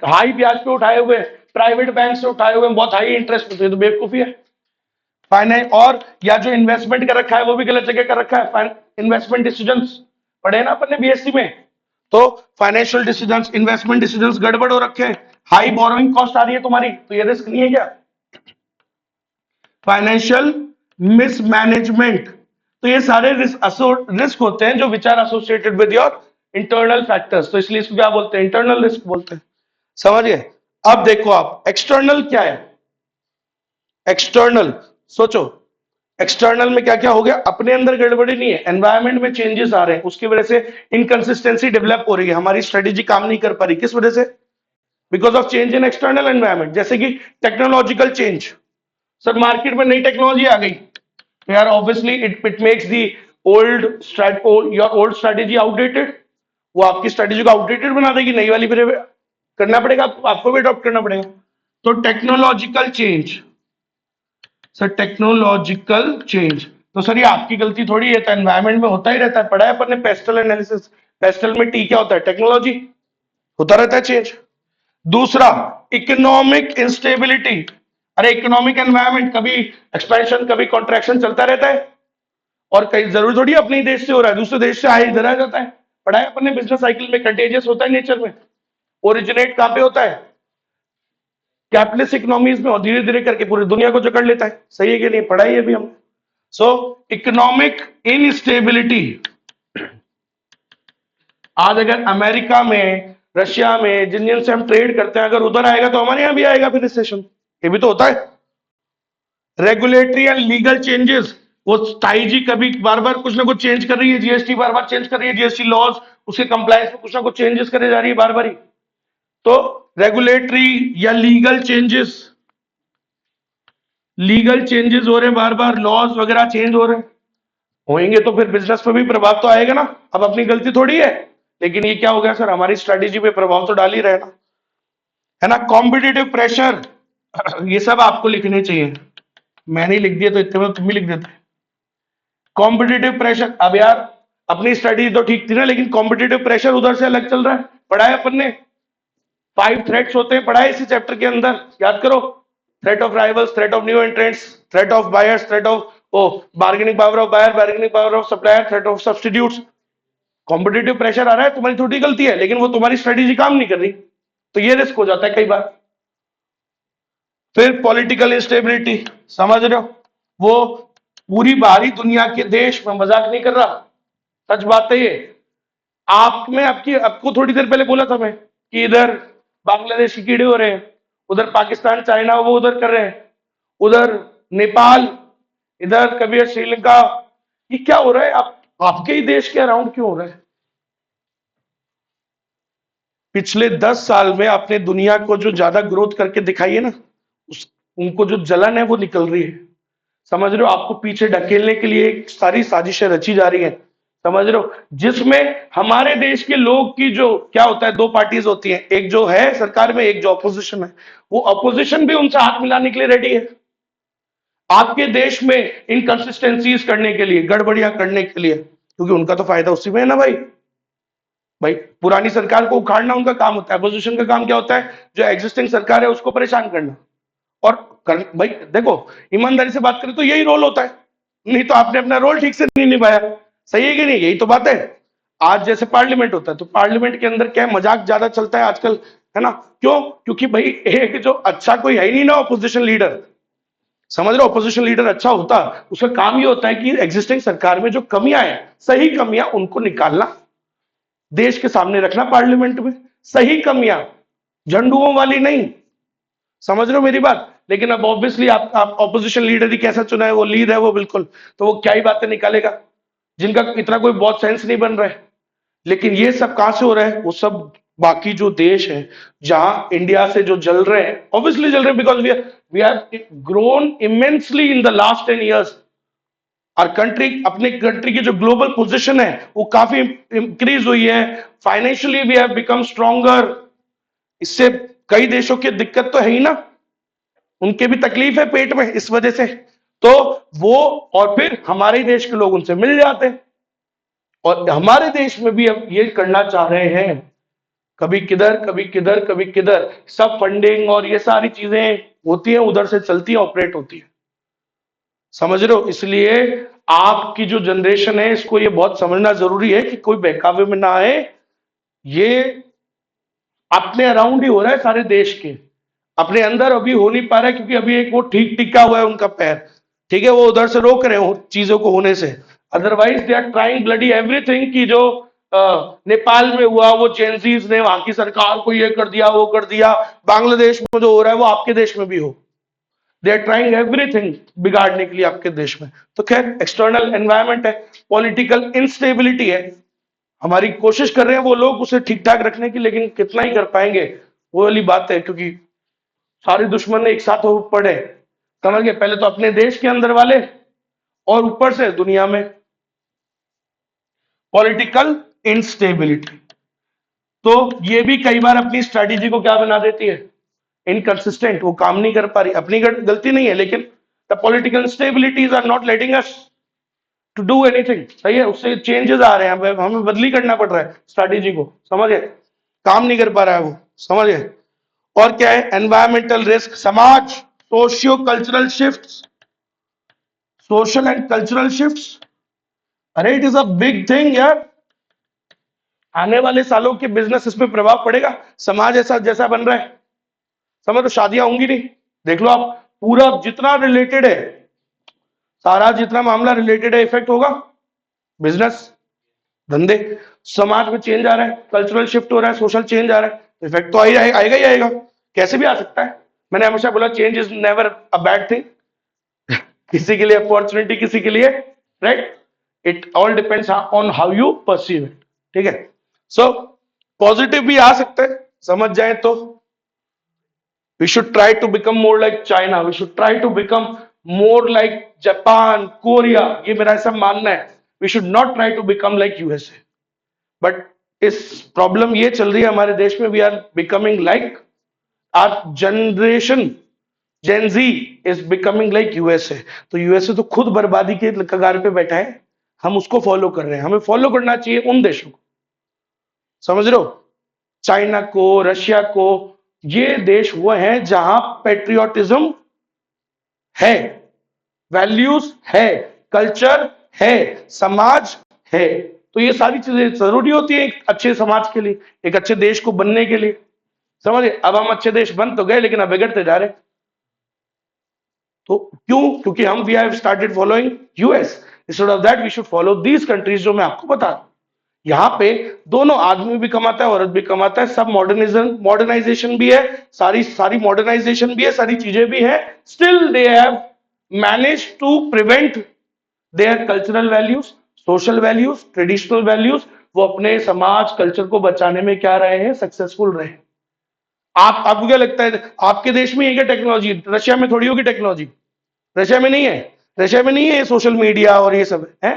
हाई ब्याज पे उठाए हुए, प्राइवेट बैंक से उठाए हुए, बहुत हाई इंटरेस्ट पे, तो बेवकूफी है। फाइनेंस और या जो इन्वेस्टमेंट कर रखा है वो भी गलत जगह कर रखा है, इन्वेस्टमेंट डिसीजंस पढ़े ना अपन ने बीएससी में, तो फाइनेंशियल डिसीजंस इन्वेस्टमेंट डिसीजंस गड़बड़ हो रखे हैं, हाई बोरोइंग कॉस्ट आ रही है तुम्हारी, तो ये रिस्क नहीं है क्या? फाइनेंशियल मिसमैनेजमेंट, तो ये सारे रिस्क होते हैं जो which are associated with your internal factors, तो इसलिए इसको क्या बोलते हैं? इंटरनल रिस्क बोलते हैं, समझिए। अब देखो आप एक्सटर्नल क्या है। एक्सटर्नल सोचो, एक्सटर्नल में क्या क्या हो गया, अपने अंदर गड़बड़ी नहीं है, एनवायरनमेंट में चेंजेस आ रहे हैं, उसकी वजह से इनकंसिस्टेंसी डेवलप हो रही है, हमारी स्ट्रेटेजी काम नहीं कर पा रही, किस वजह से? Because of change in external environment, जैसे कि टेक्नोलॉजिकल चेंज, सर मार्केट में नई टेक्नोलॉजी आ गई, तो यार obviously it makes the your old strategy outdated, वो आपकी स्ट्रेटेजी को आउटडेटेड बना देगी, नई वाली फिर करना पड़ेगा, आपको भी अडॉप्ट करना पड़ेगा। तो technological change, sir technological change, तो सर ये आपकी गलती थोड़ी है, तो एनवायरनमेंट में होता ही रहता है, पढ़ा है अपन ने पेस्टल एनालिसिस, पेस्टल में टी क्या होता है? टेक्नोलॉजी, होता रहता है चेंज। दूसरा, इकोनॉमिक इंस्टेबिलिटी, अरे इकोनॉमिक एनवायरनमेंट कभी एक्सपेंशन कभी कॉन्ट्रैक्शन चलता रहता है, और कहीं जरूर थोड़ी अपने देश से हो रहा है, दूसरे देश से आए इधर आ जाता है, पढ़ा है अपन ने बिजनेस साइकिल में, कंटेजियस होता है नेचर में, ओरिजिनेट कहां पे होता है? कैपिटलिस्ट इकोनॉमीज में, और धीरे धीरे करके पूरी दुनिया को जकड़ लेता है, सही है कि नहीं? पढ़ा है भी हम। सो इकोनॉमिक इनस्टेबिलिटी, आज अगर अमेरिका में रशिया में जिन से हम ट्रेड करते हैं, अगर उधर आएगा तो हमारे यहां भी आएगा फिर रिसेशन, ये भी तो होता है। रेगुलेटरी एंड लीगल चेंजेस, वो ताई जी कभी बार बार कुछ ना कुछ चेंज कर रही है, जीएसटी बार बार चेंज कर रही है, जीएसटी लॉज उसके कंप्लायंस में कुछ ना कुछ चेंजेस करे जा रही है बार बार ही, तो रेगुलेटरी या लीगल चेंजेस, लीगल चेंजेस हो रहे हैं बार बार, लॉज वगैरह चेंज हो रहे हैं, होंगे तो फिर बिजनेस पे भी प्रभाव तो आएगा ना, अब अपनी गलती थोड़ी है, लेकिन ये क्या हो गया सर, हमारी स्ट्रेटेजी पे प्रभाव तो डाल ही रहे ना, है ना। कॉम्पिटिटिव प्रेशर, ये सब आपको लिखने चाहिए, मैंने लिख दिया तो इतने में तुम भी लिख देते। कॉम्पिटिटिव प्रेशर, अब यार अपनी स्ट्रेटेजी तो ठीक थी ना, लेकिन कॉम्पिटिटिव प्रेशर उधर से अलग चल रहा है, पढ़ा है अपन ने, 5 थ्रेट्स होते हैं, पढ़ा है इसी चैप्टर के अंदर, याद करो, threat of rivals, threat of new entrants, threat of buyers, threat of oh bargaining power of buyer, bargaining power of supplier, threat of substitutes, competitive pressure आ रहा है, तुम्हारी थोड़ी गलती है, लेकिन वो तुम्हारी स्ट्रेटेजी काम नहीं कर रही, तो ये रिस्क हो जाता है कई बार। फिर पॉलिटिकल इंस्टेबिलिटी, समझ रहे हो, वो पूरी बाहरी दुनिया के देश, में मजाक नहीं कर रहा, सच बात है ये। आप में आपकी आपको थोड़ी देर पहले बोला था मैं कि इधर बांग्लादेश के कीड़े हो रहे हैं, उधर पाकिस्तान चाइना वो उधर कर रहे हैं, उधर नेपाल, इधर कभी श्रीलंका, ये क्या हो रहा है? आप आपके ही देश के अराउंड क्यों हो रहा है? पिछले 10 साल में आपने दुनिया को जो ज्यादा ग्रोथ करके दिखाई है ना, उनको जो जलन है वो निकल रही है, समझ रहे हो? आपको पीछे ढकेलने के लिए सारी साजिशें रची जा रही हैं, समझ रहे हो? जिसमें हमारे देश के लोग की जो क्या होता है, दो पार्टीज होती हैं, एक जो है सरकार में, एक जो अपोजिशन है, वो अपोजिशन भी उनसे हाथ मिलाने के लिए रेडी है आपके देश में इनकंसिस्टेंसीज करने के लिए, गड़बड़ियां करने के लिए, क्योंकि उनका तो फायदा उसी में है ना भाई। भाई पुरानी सरकार को उखाड़ना उनका काम होता है, अपोजिशन का काम क्या होता है? जो एग्जिस्टिंग सरकार है उसको परेशान करना। और भाई देखो, ईमानदारी से बात करें तो यही रोल होता है, नहीं तो आपने अपना रोल ठीक से नहीं निभाया, सही है कि नहीं? यही तो बात है। आज जैसे पार्लियामेंट होता है, तो पार्लियामेंट के अंदर क्या है, मजाक ज्यादा चलता है आजकल, है ना? क्यों? क्योंकि भाई एक जो अच्छा कोई है ही नहीं ना ऑपोजिशन लीडर, समझ रहे हो? ऑपोजिशन लीडर अच्छा होता, उसका काम ये होता है कि एग्जिस्टिंग सरकार में जो कमियां हैं, सही कमियां उनको निकालना, देश के सामने रखना पार्लियामेंट में, सही कमियां, झंडुओं वाली नहीं, समझ रहे हो मेरी बात? लेकिन अब ऑब्वियसली आप ऑपोजिशन लीडर ही कैसा चुना है, वो लीड है वो बिल्कुल, तो वो क्या ही बातें निकालेगा, जिनका इतना कोई बहुत सेंस नहीं बन रहा है। लेकिन ये सब कहां से हो रहा है? वो सब बाकी जो देश है, जहां इंडिया से जो जल रहे हैं, ऑब्वियसली जल रहे हैं, because we have grown immensely in the last 10 years। और कंट्री, अपने कंट्री की जो ग्लोबल पोजीशन है वो काफी इंक्रीज हुई है, financially we have become stronger. इससे कई देशों की दिक्कत तो है ही ना, उनके भी तकलीफ है पेट में इस वजह से, तो वो, और फिर हमारे देश के लोग उनसे मिल जाते हैं, और हमारे देश में भी अब ये करना चाह रहे हैं, कभी किधर कभी किधर कभी किधर, सब फंडिंग और ये सारी चीजें होती हैं, उधर से चलती है, ऑपरेट होती है, समझ रहे हो? इसलिए आपकी जो जनरेशन है, इसको ये बहुत समझना जरूरी है कि कोई बहकावे में ना आए, ये अपने अराउंड ही हो रहा है सारे देश के, अपने अंदर अभी हो नहीं पा रहा है, क्योंकि अभी एक वो ठीक टिका हुआ है उनका पैर, ठीक है, वो उधर से रोक रहे हो चीजों को होने से, otherwise they are trying bloody everything की जो नेपाल में हुआ, वो चेंजीज ने वहां की सरकार को ये कर दिया वो कर दिया, बांग्लादेश में जो हो रहा है वो आपके देश में भी हो, दे आर ट्राइंग एवरीथिंग बिगाड़ने के लिए आपके देश में। तो खैर, एक्सटर्नल एनवायरमेंट है, पॉलिटिकल इंस्टेबिलिटी है, हमारी कोशिश कर रहे हैं वो लोग उसे ठीक ठाक रखने की, लेकिन कितना ही कर पाएंगे वो वाली बात है, क्योंकि सारे दुश्मन एक साथ हो पड़े, समझ गए? पहले तो अपने देश के अंदर वाले, और ऊपर से दुनिया में पॉलिटिकल इंस्टेबिलिटी, तो ये भी कई बार अपनी स्ट्रैटेजी को क्या बना देती है, इनकंसिस्टेंट, वो काम नहीं कर पा रही, अपनी गलती नहीं है, लेकिन the political instabilities are not letting us to do anything, सही है? उससे चेंजेस आ रहे हैं, हमें बदली करना पड़ रहा है स्ट्रैटेजी को, समझ गए? काम नहीं कर पा रहा है वो, समझ गए? और क्या है? एनवायरमेंटल रिस्क, समाज, socio cultural shifts, social and cultural shifts, अरे it is a big thing यार, आने वाले सालों के बिजनेस इस पे प्रभाव पड़ेगा, समाज ऐसा जैसा बन रहा है, समझ, तो शादियां होंगी नहीं, देख लो आप, पूरा जितना रिलेटेड है, सारा जितना मामला रिलेटेड है, इफेक्ट होगा, बिजनेस, धंधे, समाज में चेंज आ रहा है, कल्चरल शिफ्ट हो रहा है, सोशल चेंज आ रहा है, इफेक्ट तो आएगा ही आएगा, कैसे भी आ सकता है। मैंने हमेशा बोला, change is never a bad thing, किसी के लिए अपॉर्चुनिटी, किसी के लिए, right? It all depends on how you perceive it, ठीक है? सो पॉजिटिव भी आ सकता है, समझ जाए तो। We should try to become more like China, we should try to become more like Japan, Korea, ये मेरा ऐसा मानना है। We should not try to become like USA, but इस प्रॉब्लम ये चल रही है हमारे देश में, we are becoming like our generation, Gen Z is becoming like USA. तो यूएसए तो खुद बर्बादी के कगार पे बैठा है, हम उसको फॉलो कर रहे हैं, हमें फॉलो करना चाहिए उन देशों को, समझ रहे हो? चाइना को, रशिया को, ये देश वो हैं जहां पेट्रियोटिज्म है, वैल्यूज है, कल्चर है, समाज है। तो ये सारी चीजें जरूरी होती है एक अच्छे समाज के लिए, एक अच्छे देश को बनने के लिए। समझिए, अब हम अच्छे देश बन तो गए लेकिन अब बिगड़ते जा रहे। तो क्यों? क्योंकि हम we have started following US, instead of that we should follow these countries जो मैं आपको बता रहा हूं। यहाँ पे दोनों, आदमी भी कमाता है, औरत भी कमाता है, सब मॉडर्नाइजेशन भी है, सारी सारी मॉडर्नाइजेशन भी है, सारी चीजें भी है। Still they have manage to prevent their cultural values, social values, traditional values. वो अपने समाज कल्चर को बचाने में क्या रहे हैं? सक्सेसफुल रहे। आपको क्या लगता है आपके देश में है क्या टेक्नोलॉजी? रशिया में थोड़ी होगी टेक्नोलॉजी, रशिया में नहीं है, रशिया में नहीं है सोशल मीडिया और ये सब है,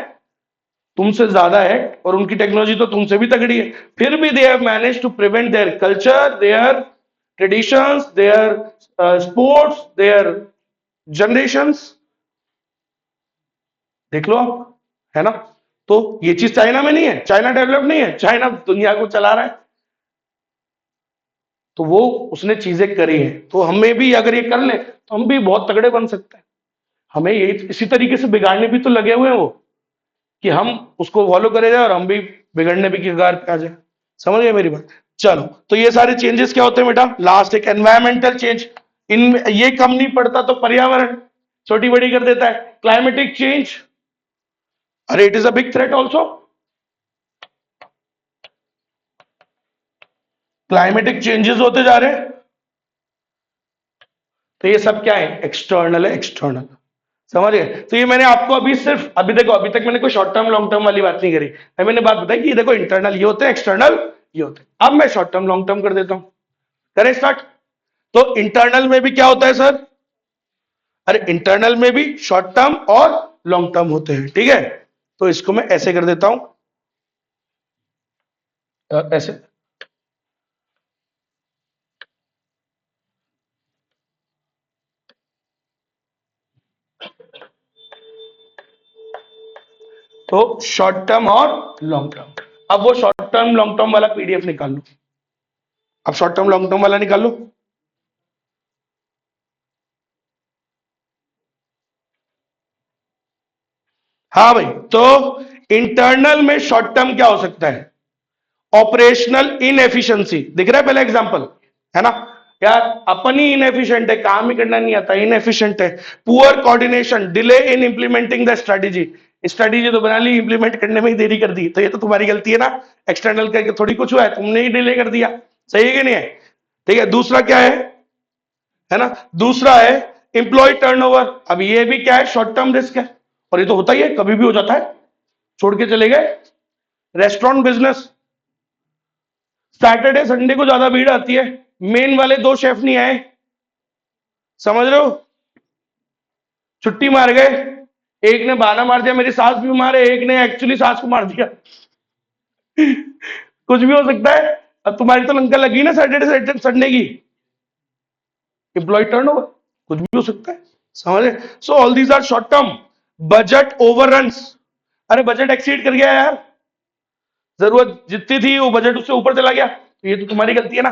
तुमसे ज्यादा है, और उनकी टेक्नोलॉजी तो तुमसे भी तगड़ी है। फिर भी they have manage to prevent their culture, their traditions, their sports, their generations. देख लो आप, है ना? तो ये चीज चाइना में नहीं है, चाइना डेवलप नहीं है, चाइना दुनिया को चला रहा है। तो वो उसने चीजें करी है, तो हमें भी अगर ये कर ले तो हम भी बहुत तगड़े बन सकते हैं। हमें ये इसी तरीके से बिगाड़ने भी तो लगे हुए हैं वो, कि हम उसको फॉलो करे जाए और हम भी बिगड़ने भी कगार पे आ जाए। समझ गए मेरी बात? चलो, तो ये सारे चेंजेस क्या होते हैं बेटा? लास्ट एक एनवायरमेंटल चेंज, इन ये कम नहीं पड़ता तो पर्यावरण छोटी बड़ी कर देता है। क्लाइमेटिक चेंज, अरे it is a big threat also. Climatic changes होते जा रहे हैं, तो ये सब क्या है? एक्सटर्नल है, एक्सटर्नल। समझ गए? तो ये मैंने आपको अभी सिर्फ, अभी देखो, अभी तक मैंने कोई शॉर्ट टर्म लॉन्ग टर्म वाली बात नहीं करी। अभी मैंने बात बताई कि देखो इंटरनल ये होते हैं, एक्सटर्नल ये होते हैं। अब मैं शॉर्ट टर्म लॉन्ग टर्म कर देता हूं, करें स्टार्ट। तो इंटरनल में भी क्या होता है सर? अरे इंटरनल में भी शॉर्ट टर्म और लॉन्ग टर्म होते हैं, ठीक है? तो इसको मैं ऐसे कर देता हूं, ऐसे। तो शॉर्ट टर्म और लॉन्ग टर्म। अब वो शॉर्ट टर्म लॉन्ग टर्म वाला पीडीएफ निकाल लो, अब शॉर्ट टर्म लॉन्ग टर्म वाला निकाल लो। हाँ भाई, तो इंटरनल में शॉर्ट टर्म क्या हो सकता है? ऑपरेशनल इनएफिशिएंसी, दिख रहा है पहला एग्जांपल, है ना? यार अपन ही इनएफिशिएंट है, काम ही करना नहीं आता, इनएफिशिएंट है। Poor coordination, delay in implementing the strategy, strategy तो बना ली, इंप्लीमेंट करने में ही देरी कर दी, तो ये तो तुम्हारी गलती है ना। एक्सटर्नल करके थोड़ी कुछ हुआ है, तुमने ही डिले कर दिया। सही है कि नहीं है? ठीक है, दूसरा क्या है ना? दूसरा है एम्प्लॉय टर्नओवर। अब ये भी क्या है? शॉर्ट टर्म रिस्क है, और ये तो होता ही है, कभी भी हो जाता है, छोड़ के चले गए। रेस्टोरेंट बिजनेस, सैटरडे संडे को ज्यादा भीड़ आती है, मेन वाले दो शेफ नहीं आए, समझ रहे हो? छुट्टी मार गए, एक ने बहाना मार दिया मेरी सास बीमार है, एक ने एक्चुअली सास को मार दिया। कुछ भी हो सकता है। अब तुम्हारी तो लंका लगी ना सैटरडे संडे की, एम्प्लॉय टर्नओवर, कुछ भी हो सकता है। समझ रहे? So all these are short term. Budget overruns, अरे बजट एक्सीड कर गया यार, जरूरत जितनी थी वो बजट उससे ऊपर चला गया, तो ये तो तुम्हारी गलती है ना।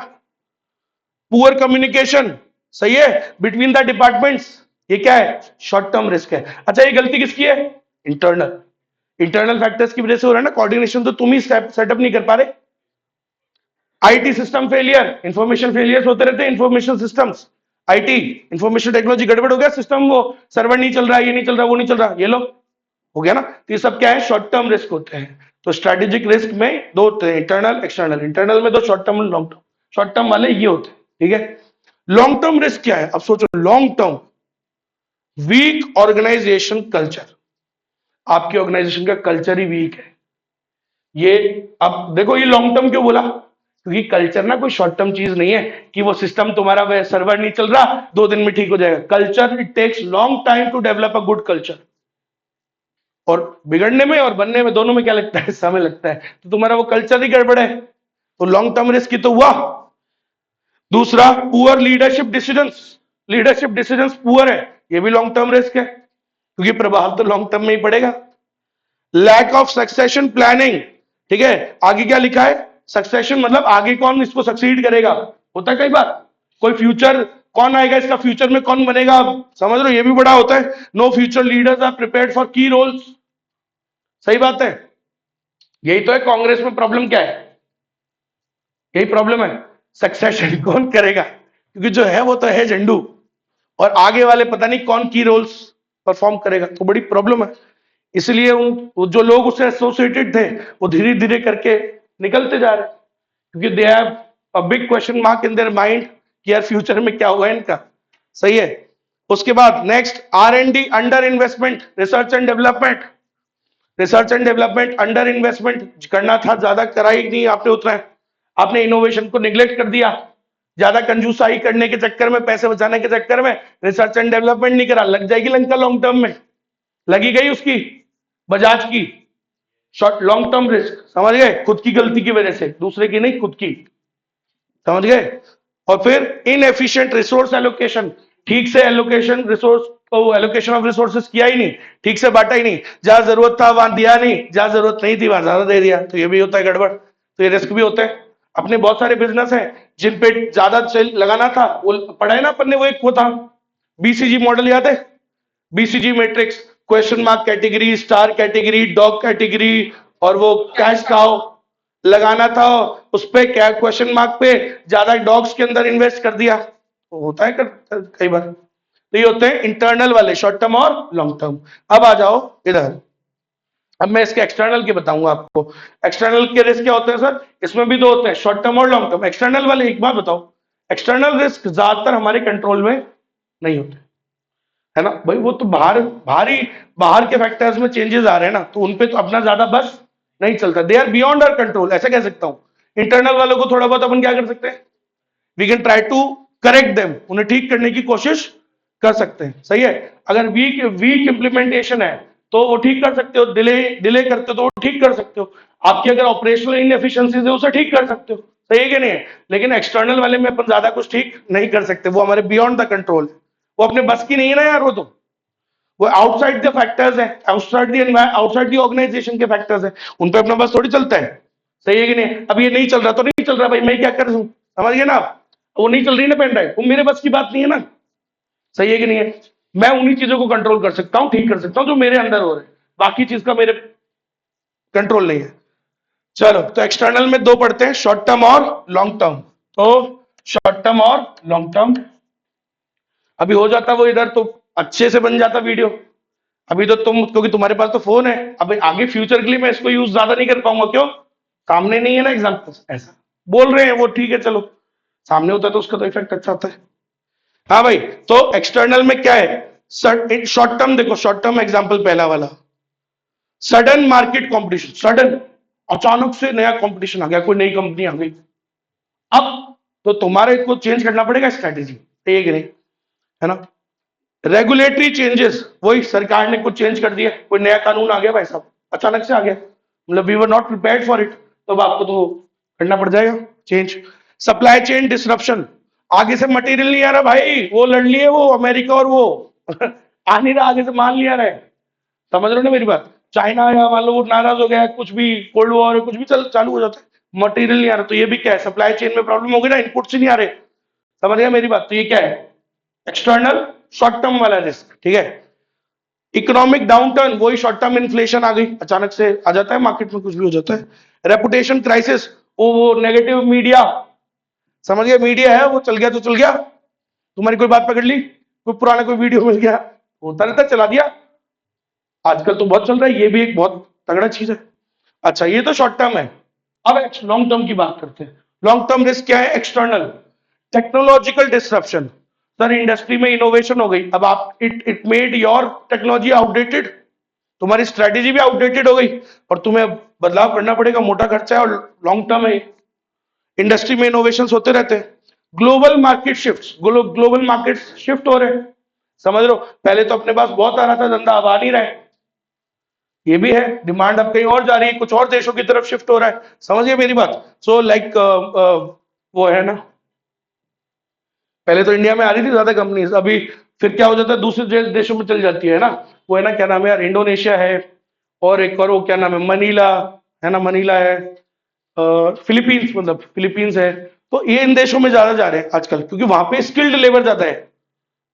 पुअर कम्युनिकेशन, सही है, बिटवीन द डिपार्टमेंट्स, ये क्या है? शॉर्ट टर्म रिस्क है। अच्छा, ये गलती किसकी है? इंटरनल, इंटरनल फैक्टर्स की वजह से हो रहा है ना। कोऑर्डिनेशन तो तुम ही सेटअप नहीं कर पा रहे। IT system failure, information failures होते रहते हैं, information systems, IT information technology गड़बड़ हो गया, सिस्टम वो सर्वर नहीं चल रहा, ये नहीं चल रहा, वो नहीं चल रहा, ये लो हो गया ना। तो ये सब क्या है? शॉर्ट टर्म रिस्क होते हैं। तो स्ट्रेटेजिक रिस्क में दो होते हैं, इंटरनल एक्सटर्नल। इंटरनल में दो, short term long term. Short term वाले ये होते हैं, ठीक है? लॉन्ग टर्म रिस्क क्या है? अब सोचो, long term, weak organisation culture, आपके ऑर्गेनाइजेशन का कल्चर ही वीक है। ये, अब देखो ये लॉन्ग टर्म क्यों बोला? क्योंकि कल्चर ना कोई शॉर्ट टर्म चीज नहीं है कि वो सिस्टम तुम्हारा सर्वर नहीं चल रहा 2 दिन में ठीक हो जाएगा। Culture, it takes long time to develop a good culture, और बिगड़ने में और बनने में दोनों में क्या लगता है? समय लगता है। तो तुम्हारा वो कल्चर ही गड़बड़ है, तो लॉन्ग टर्म रिस्क ही तो हुआ। दूसरा, poor leadership decisions, leadership decisions poor है, ये भी लॉन्ग टर्म रिस्क है, क्योंकि प्रभाव तो लॉन्ग टर्म में ही पड़ेगा। लैक ऑफ सक्सेशन प्लानिंग, ठीक है, आगे क्या लिखा है? सक्सेशन मतलब आगे कौन इसको सक्सीड करेगा, होता है कई बार कोई फ्यूचर कौन आएगा इसका फ्यूचर में, कौन बनेगा, आप समझ रहे हो, ये भी बड़ा होता है। No future leaders are prepared for key roles. सही बात है, यही तो है कांग्रेस में प्रॉब्लम। क्या है, यही प्रॉब्लम है, सक्सेशन कौन करेगा, क्योंकि जो है वो तो है झंडू, और आगे वाले पता नहीं कौन की रोल्स परफॉर्म करेगा, तो बड़ी प्रॉब्लम है। इसलिए वो जो लोग उससे एसोसिएटेड थे वो धीरे धीरे करके निकलते जा रहे हैं, क्योंकि they have a big question mark in their mind कि यार फ्यूचर में क्या होगा इनका। सही है। उसके बाद next, R&D under investment, research and development. Research and development under investment करना था, ज्यादा करा ही नहीं आपने उतना है। आपने इनोवेशन को निग्लेक्ट कर दिया, ज्यादा कंजूसाई करने के चक्कर में, पैसे बचाने के चक्कर में रिसर्च एंड डेवलपमेंट नहीं करा। लग जाएगी लंका लॉन्ग टर्म में, लगी गई उसकी बजाज की शॉर्ट लॉन्ग टर्म रिस्क। समझ गए, खुद की गलती की वजह से, दूसरे की नहीं, खुद की। समझ गए। और फिर इनएफिशिएंट रिसोर्स एलोकेशन, ठीक से एलोकेशन रिसोर्स को, एलोकेशन ऑफ रिसोर्सेज किया ही नहीं, ठीक से बांटा ही नहीं, जहां जरूरत था वहां दिया नहीं, जहां जरूरत नहीं थी वहां ज्यादा दे दिया, तो ये भी होता है गड़बड़, तो ये रिस्क भी होते हैं। अपने बहुत सारे बिजनेस हैं जिन पे ज्यादा सेल लगाना था, वो पढ़ा है ना अपन ने, वो एक वो था बीसीजी मॉडल, याद है, BCG matrix, question mark category, star category, dog category, और वो कैश काउ लगाना था, उस पे क्या क्वेश्चन मार्क पे ज्यादा डॉग्स के अंदर इन्वेस्ट कर दिया, तो होता है कई बार। तो ये होते हैं इंटरनल वाले, शॉर्ट टर्म और लॉन्ग टर्म। अब आ जाओ इधर, अब मैं इसके एक्सटर्नल के बताऊंगा आपको। एक्सटर्नल के रिस्क क्या होते हैं सर, इसमें भी दो होते हैं, शॉर्ट टर्म और लॉन्ग टर्म। एक्सटर्नल वाले, एक बात बताओ, एक्सटर्नल रिस्क ज्यादातर हमारे कंट्रोल में नहीं होते, है ना भाई, वो तो बाहर के फैक्टर्स में चेंजेस आ रहे हैं ना, तो उनपे तो अपना ज्यादा बस नहीं चलता, they are beyond our control, ऐसा कह सकता हूं। इंटरनल वालों को थोड़ा बहुत अपन क्या कर सकते हैं, we can try to correct them, उन्हें ठीक करने की कोशिश कर सकते हैं। सही है। अगर वीक इंप्लीमेंटेशन है तो वो ठीक कर सकते हो, डिले करते हो तो वो ठीक कर सकते हो, आपकी अगर ऑपरेशनल इनएफिशिएंसीज है उसे ठीक कर सकते हो। सही है कि नहीं है। लेकिन एक्सटर्नल वाले में अपन ज्यादा कुछ ठीक नहीं कर सकते, वो हमारे बियॉन्ड द कंट्रोल, वो अपने बस की नहीं है ना यार, वो आउटसाइड द फैक्टर्स है, आउटसाइड द ऑर्गेनाइजेशन के फैक्टर्स है, उन पे अपना बस थोड़ी चलता है। सही है कि नहीं। अब ये नहीं चल रहा तो नहीं चल रहा भाई, मैं क्या कर दूं, समझ गए ना आप, वो नहीं चल रही ना पेन ड्राइव, वो मेरे बस की बात नहीं है ना। सही है कि नहीं है। मैं उन्हीं चीजों को कंट्रोल कर सकता हूं, ठीक कर सकता हूं जो मेरे अंदर हो रहे हैं, बाकी चीज का मेरे कंट्रोल नहीं है। चलो, तो एक्सटर्नल में दो पढ़ते हैं, शॉर्ट टर्म और लॉन्ग टर्म। तो शॉर्ट टर्म और लॉन्ग टर्म, अभी हो जाता वो इधर तो अच्छे से बन जाता वीडियो। अभी तो क्योंकि तुम्हारे पास तो फोन है, अब आगे फ्यूचर के लिए मैं इसको यूज ज्यादा नहीं कर पाऊंगा, क्यों, सामने नहीं है ना एग्जाम्पल, ऐसा बोल रहे हैं वो, ठीक है चलो, सामने होता है तो उसका तो इफेक्ट अच्छा होता है। हाँ भाई, तो एक्सटर्नल में क्या है, शॉर्ट टर्म देखो, शॉर्ट टर्म एग्जाम्पल पहला वाला, सडन मार्केट कॉम्पिटिशन, सडन अचानक से नया कॉम्पिटिशन आ गया, कोई नई कंपनी आ गई, अब तो तुम्हारे को चेंज करना पड़ेगा स्ट्रेटेजी, ठीक है नहीं, है ना। रेगुलेटरी चेंजेस, वही सरकार ने कुछ चेंज कर दिया, कोई नया कानून आ गया भाई साहब, अचानक से आ गया, मतलब we were not prepared for it, तो अब आपको तो करना पड़ जाएगा चेंज। सप्लाई चेन डिसरप्शन, आगे से मटेरियल नहीं आ रहा भाई, वो लड़ लिए वो अमेरिका और वो आ नहीं रहा, आगे से माल नहीं आ रहा है, समझ रहे हो ना मेरी बात। चाइना या मान लो वो नाराज हो गया, कुछ भी कोल्ड वॉर कुछ भी चालू हो जाता है, मटेरियल नहीं आ रहा, तो ये भी क्या है, सप्लाई चेन में प्रॉब्लम हो गई ना, इनपुट से नहीं आ रहे, समझ गया मेरी बात। तो ये क्या है, एक्सटर्नल शॉर्ट टर्म वाला रिस्क, ठीक है। इकोनॉमिक डाउनटर्न, वही शॉर्ट टर्म इन्फ्लेशन आ गई, अचानक से आ जाता है मार्केट में, कुछ भी हो जाता है। रेपुटेशन क्राइसिस, वो नेगेटिव मीडिया, समझ गया, मीडिया है वो चल गया तो चल गया, तुम्हारी कोई बात पकड़ ली, कोई पुराना कोई वीडियो मिल गया, होता रहता, चला दिया, आजकल तो बहुत चल रहा है, ये भी एक बहुत तगड़ा चीज है। अच्छा, ये तो शॉर्ट टर्म है। अब लॉन्ग टर्म की बात करते हैं। लॉन्ग टर्म रिस्क क्या है, external, technological disruption, sir industry में इनोवेशन हो गई, अब आप it made your technology outdated, तुम्हारी स्ट्रेटेजी भी आउटडेटेड हो गई, और तुम्हें बदलाव करना पड़ेगा, मोटा खर्चा है और लॉन्ग टर्म है। इंडस्ट्री में इनोवेशन होते रहते हैं। Global market shift, global market shift हो रहे हैं, समझ लो, पहले तो अपने पास बहुत आ रहा था धंधा, अब आ नहीं रहा है, ये भी है, डिमांड अब कहीं और जा रही है, कुछ और देशों की तरफ शिफ्ट हो रहा है, समझिए मेरी बात। सो लाइक वो है ना, पहले तो इंडिया में आ रही थी ज्यादा कंपनीज, अभी फिर क्या हो जाता है, दूसरे देशों में चल जाती है ना, वो है ना, क्या नाम है यार, इंडोनेशिया है, और एक और वो क्या नाम है, मनीला है ना, मनीला है, फिलीपींस, मतलब फिलीपींस है, तो ये इन देशों में ज्यादा जा रहे हैं आजकल, क्योंकि वहां पे स्किल्ड लेबर ज्यादा है।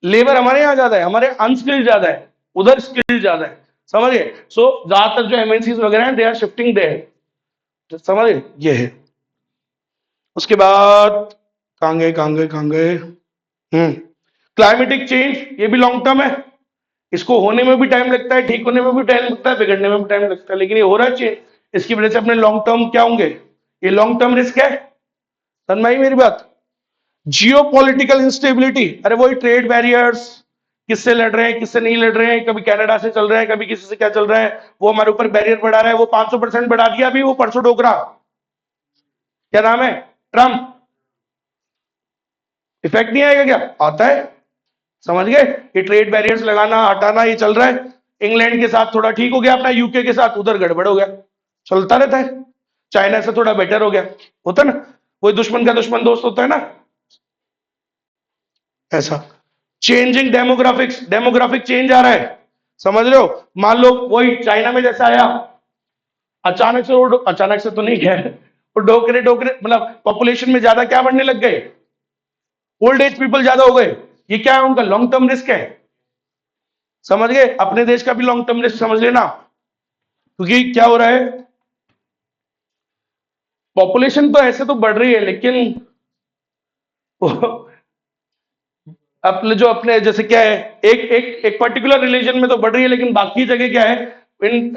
लेबर हमारे यहाँ ज्यादा है, हमारे अनस्किल्ड ज्यादा है, उधर स्किल्ड ज्यादा है, समझिए। सो ज्यादातर जो एमएनसीज वगैरह हैं, दे आर शिफ्टिंग देयर, समझिए ये है। उसके बाद कहां गए। क्लाइमेटिक चेंज, ये भी लॉन्ग टर्म है। इसको होने में भी टाइम लगता है, ठीक होने में भी टाइम लगता है, बिगड़ने में भी टाइम लगता है, लेकिन ये हो रहा है चेंज। इसकी वजह से अपने लॉन्ग टर्म क्या होंगे, ये लॉन्ग टर्म रिस्क है। समझ आई मेरी बात। जियो पॉलिटिकल इंस्टेबिलिटी, अरे वही ट्रेड बैरियर्स, किससे लड़ रहे हैं किससे नहीं लड़ रहे हैं, कभी कनाडा से चल रहे हैं, कभी किसी से क्या चल रहा है, वो हमारे ऊपर बैरियर बढ़ा रहा है। वो 500% बढ़ा दिया अभी, वो परसों डोकरा, क्या नाम है, ट्रम्प। इफेक्ट नहीं आएगा क्या, आता है, समझ गए। ये ट्रेड बैरियर्स लगाना हटाना ये चल रहा है। इंग्लैंड के साथ थोड़ा ठीक हो गया अपना, यूके के साथ उधर गड़बड़ हो गया, चलता रहता है। चाइना से थोड़ा बेटर हो गया, होता ना, कोई दुश्मन का दुश्मन दोस्त होता है ना, ऐसा। चेंजिंग डेमोग्राफिक्स, डेमोग्राफिक चेंज आ रहा है, समझ रहे हो। मान लो वही चाइना में जैसा आया, अचानक से वो, अचानक से तो नहीं गया, वो डोकरे डोकरे मतलब पॉपुलेशन में ज्यादा क्या बढ़ने लग गए, ओल्ड एज पीपल ज्यादा हो गए। ये क्या है, उनका लॉन्ग टर्म रिस्क है, समझ गए। अपने देश का भी लॉन्ग टर्म रिस्क समझ लेना, क्योंकि क्या हो रहा है, पॉपुलेशन तो ऐसे तो बढ़ रही है, लेकिन अपने जो अपने जैसे क्या है, एक पर्टिकुलर रिलीजन में तो बढ़ रही है, लेकिन बाकी जगह क्या है, in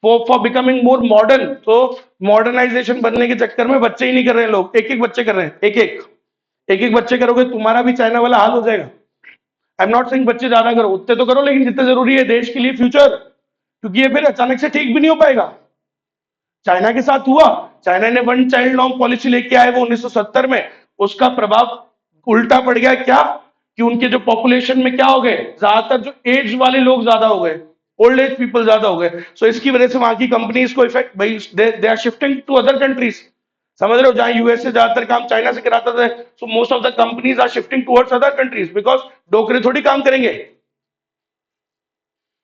for becoming more modern, तो मॉडर्नाइजेशन बनने के चक्कर में बच्चे ही नहीं कर रहे हैं लोग, एक एक बच्चे कर रहे हैं, एक एक बच्चे करोगे तुम्हारा भी चाइना वाला हाल हो जाएगा। आई एम नॉट सेइंग बच्चे ज्यादा करो, उतने तो करो, लेकिन जितने जरूरी है देश के लिए फ्यूचर, क्योंकि ये फिर अचानक से ठीक भी नहीं हो पाएगा। चाइना के साथ हुआ, चाइना ने वन चाइल्ड लॉन्ग पॉलिसी लेके आए वो 1970 में, उसका प्रभाव उल्टा पड़ गया, क्या कि उनके जो पॉपुलेशन में क्या हो गए, ज्यादातर जो एज वाले लोग ज्यादा हो गए, ओल्ड एज पीपल ज्यादा हो गए। सो इसकी वजह से वहां की कंपनीज को इफेक्ट, भाई they are shifting to other countries, समझ रहे हो। जहां यूएस से ज्यादातर काम चाइना से कराता था, so most of the companies are shifting towards other countries, because डोकरे थोड़ी काम करेंगे।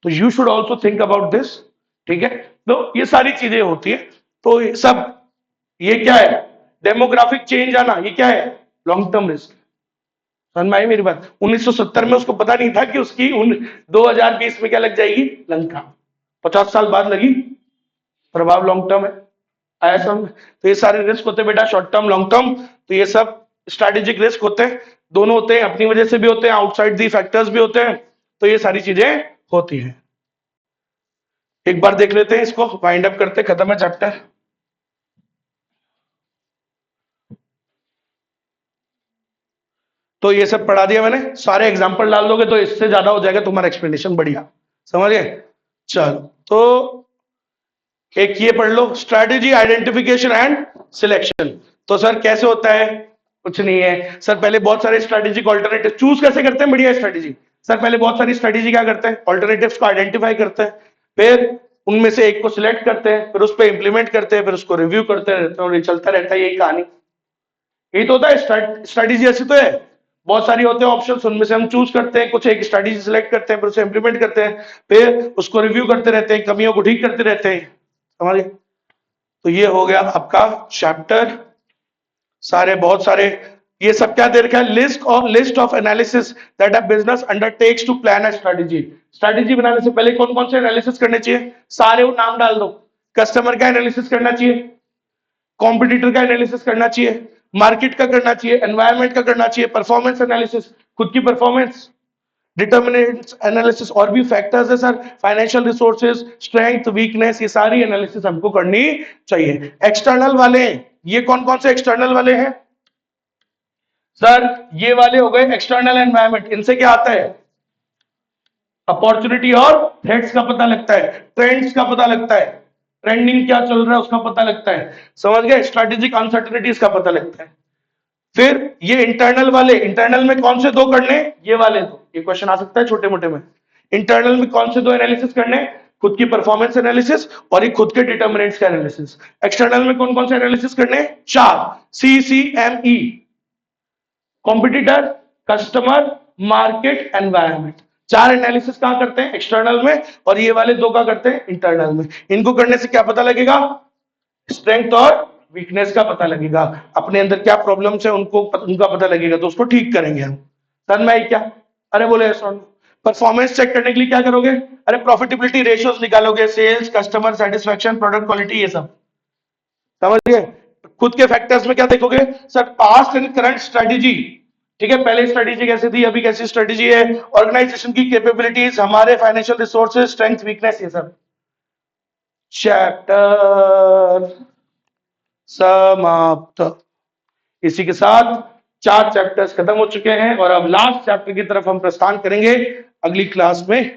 तो you should also think about this, ठीक है। तो ये सारी चीजें होती है, तो ये सब, ये क्या है, डेमोग्राफिक चेंज आना, ये क्या है, लॉन्ग टर्म रिस्क। समझ में आई मेरी बात। 1970 में उसको पता नहीं था कि उसकी 2020 में क्या लग जाएगी, लंका, 50 साल बाद लगी, प्रभाव लॉन्ग टर्म है, आया समझ। तो ये सारे रिस्क होते हैं बेटा, शॉर्ट टर्म लॉन्ग टर्म, तो ये सब स्ट्रेटेजिक रिस्क होते हैं, दोनों होते हैं, अपनी वजह से भी होते हैं, आउटसाइड दी फैक्टर्स भी होते हैं, तो ये सारी चीजें होती हैं। एक बार देख लेते हैं इसको, वाइंड अप करते, खत्म है चैप्टर। तो ये सब पढ़ा दिया मैंने, सारे एग्जांपल डाल दोगे तो इससे ज्यादा हो जाएगा तुम्हारा एक्सप्लेनेशन, बढ़िया, समझ गए। चलो, तो एक ये पढ़ लो, स्ट्रैटेजी आइडेंटिफिकेशन एंड सिलेक्शन। तो सर कैसे होता है, कुछ नहीं है सर, पहले बहुत सारे स्ट्रैटेजिक ऑल्टरनेटिव चूज कैसे करते हैं, बढ़िया स्ट्रैटेजी। सर पहले बहुत सारी स्ट्रैटेजी क्या करते हैं, ऑल्टरनेटिव्स को आइडेंटिफाई करते हैं, फिर उनमें से एक को सिलेक्ट करते हैं, फिर उस पर इंप्लीमेंट करते हैं, फिर उसको रिव्यू करते रहते हैं, और ये चलता रहता है, यही कहानी। यही तो होता है स्ट्रैटेजी, ऐसी तो है। बहुत सारी होते हैं ऑप्शंस, उनमें से हम चूज करते हैं, कुछ एक स्ट्रैटेजी सिलेक्ट करते हैं, फिर उसे इंप्लीमेंट करते हैं, फिर उसको रिव्यू करते रहते हैं, कमियों को ठीक करते रहते हैं, समझ गए। तो ये हो गया आपका चैप्टर, सारे बहुत सारे, ये सब क्या दे रखा है, list of analysis that a business undertakes to plan a strategy. Strategy बनाने से पहले कौन कौन से एनालिसिस करने चाहिए, सारे वो नाम डाल दो। कस्टमर का एनालिसिस करना चाहिए, कॉम्पिटिटर का एनालिसिस करना चाहिए, मार्केट का करना चाहिए, एनवायरमेंट का करना चाहिए, परफॉर्मेंस एनालिसिस, खुद की परफॉर्मेंस, डिटर्मिनेंट्स एनालिसिस, और भी फैक्टर्स है sir, financial resources, strength weakness, ये सारी एनालिसिस हमको करनी चाहिए। एक्सटर्नल वाले, ये कौन कौन से एक्सटर्नल वाले हैं सर, ये वाले हो गए एक्सटर्नल एनवायरमेंट। इनसे क्या आता है, अपॉर्चुनिटी और थ्रेट्स का पता लगता है, ट्रेंड्स का पता लगता है, ट्रेंडिंग क्या चल रहा है उसका पता लगता है, समझ गए, स्ट्रेटेजिक अनसर्टेनिटीज का पता लगता है। फिर ये इंटरनल वाले, इंटरनल में कौन से दो करने, ये वाले दो, ये क्वेश्चन आ सकता है छोटे मोटे में। इंटरनल में कौन से दो एनालिसिस करने, खुद की परफॉर्मेंस एनालिसिस और ये खुद के डिटर्मिनेंट्स का एनालिसिस। एक्सटर्नल में कौन कौन से एनालिसिस करने, चार, CCME, competitor, customer, market, environment. चार एनालिसिस कहां करते हैं, एक्सटर्नल में, और ये वाले दो का करते हैं इंटरनल में। इनको करने से क्या पता लगेगा, स्ट्रेंथ और वीकनेस का पता लगेगा, अपने अंदर क्या प्रॉब्लम्स है उनको उनका पता लगेगा, तो उसको ठीक करेंगे हम। सर मैं क्या, अरे बोले परफॉर्मेंस चेक करने के लिए क्या करोगे, अरे प्रॉफिटेबिलिटी रेशियोज निकालोगे, sales, customer satisfaction, product quality, ये सब समझिए। खुद के फैक्टर्स में क्या देखोगे, sir past and current strategy, ठीक है, पहले स्ट्रेटेजी कैसी थी, अभी कैसी स्ट्रेटेजी है, ऑर्गेनाइजेशन की कैपेबिलिटीज, हमारे फाइनेंशियल रिसोर्सेज, स्ट्रेंथ, वीकनेस, ये सब। चैप्टर समाप्त। इसी के साथ 4 चैप्टर्स खत्म हो चुके हैं और अब लास्ट चैप्टर की तरफ हम प्रस्थान करेंगे अगली क्लास में,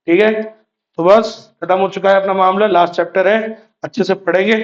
ठीक है। तो बस खत्म हो चुका है अपना मामला, लास्ट चैप्टर है, अच्छे से पढ़ेंगे।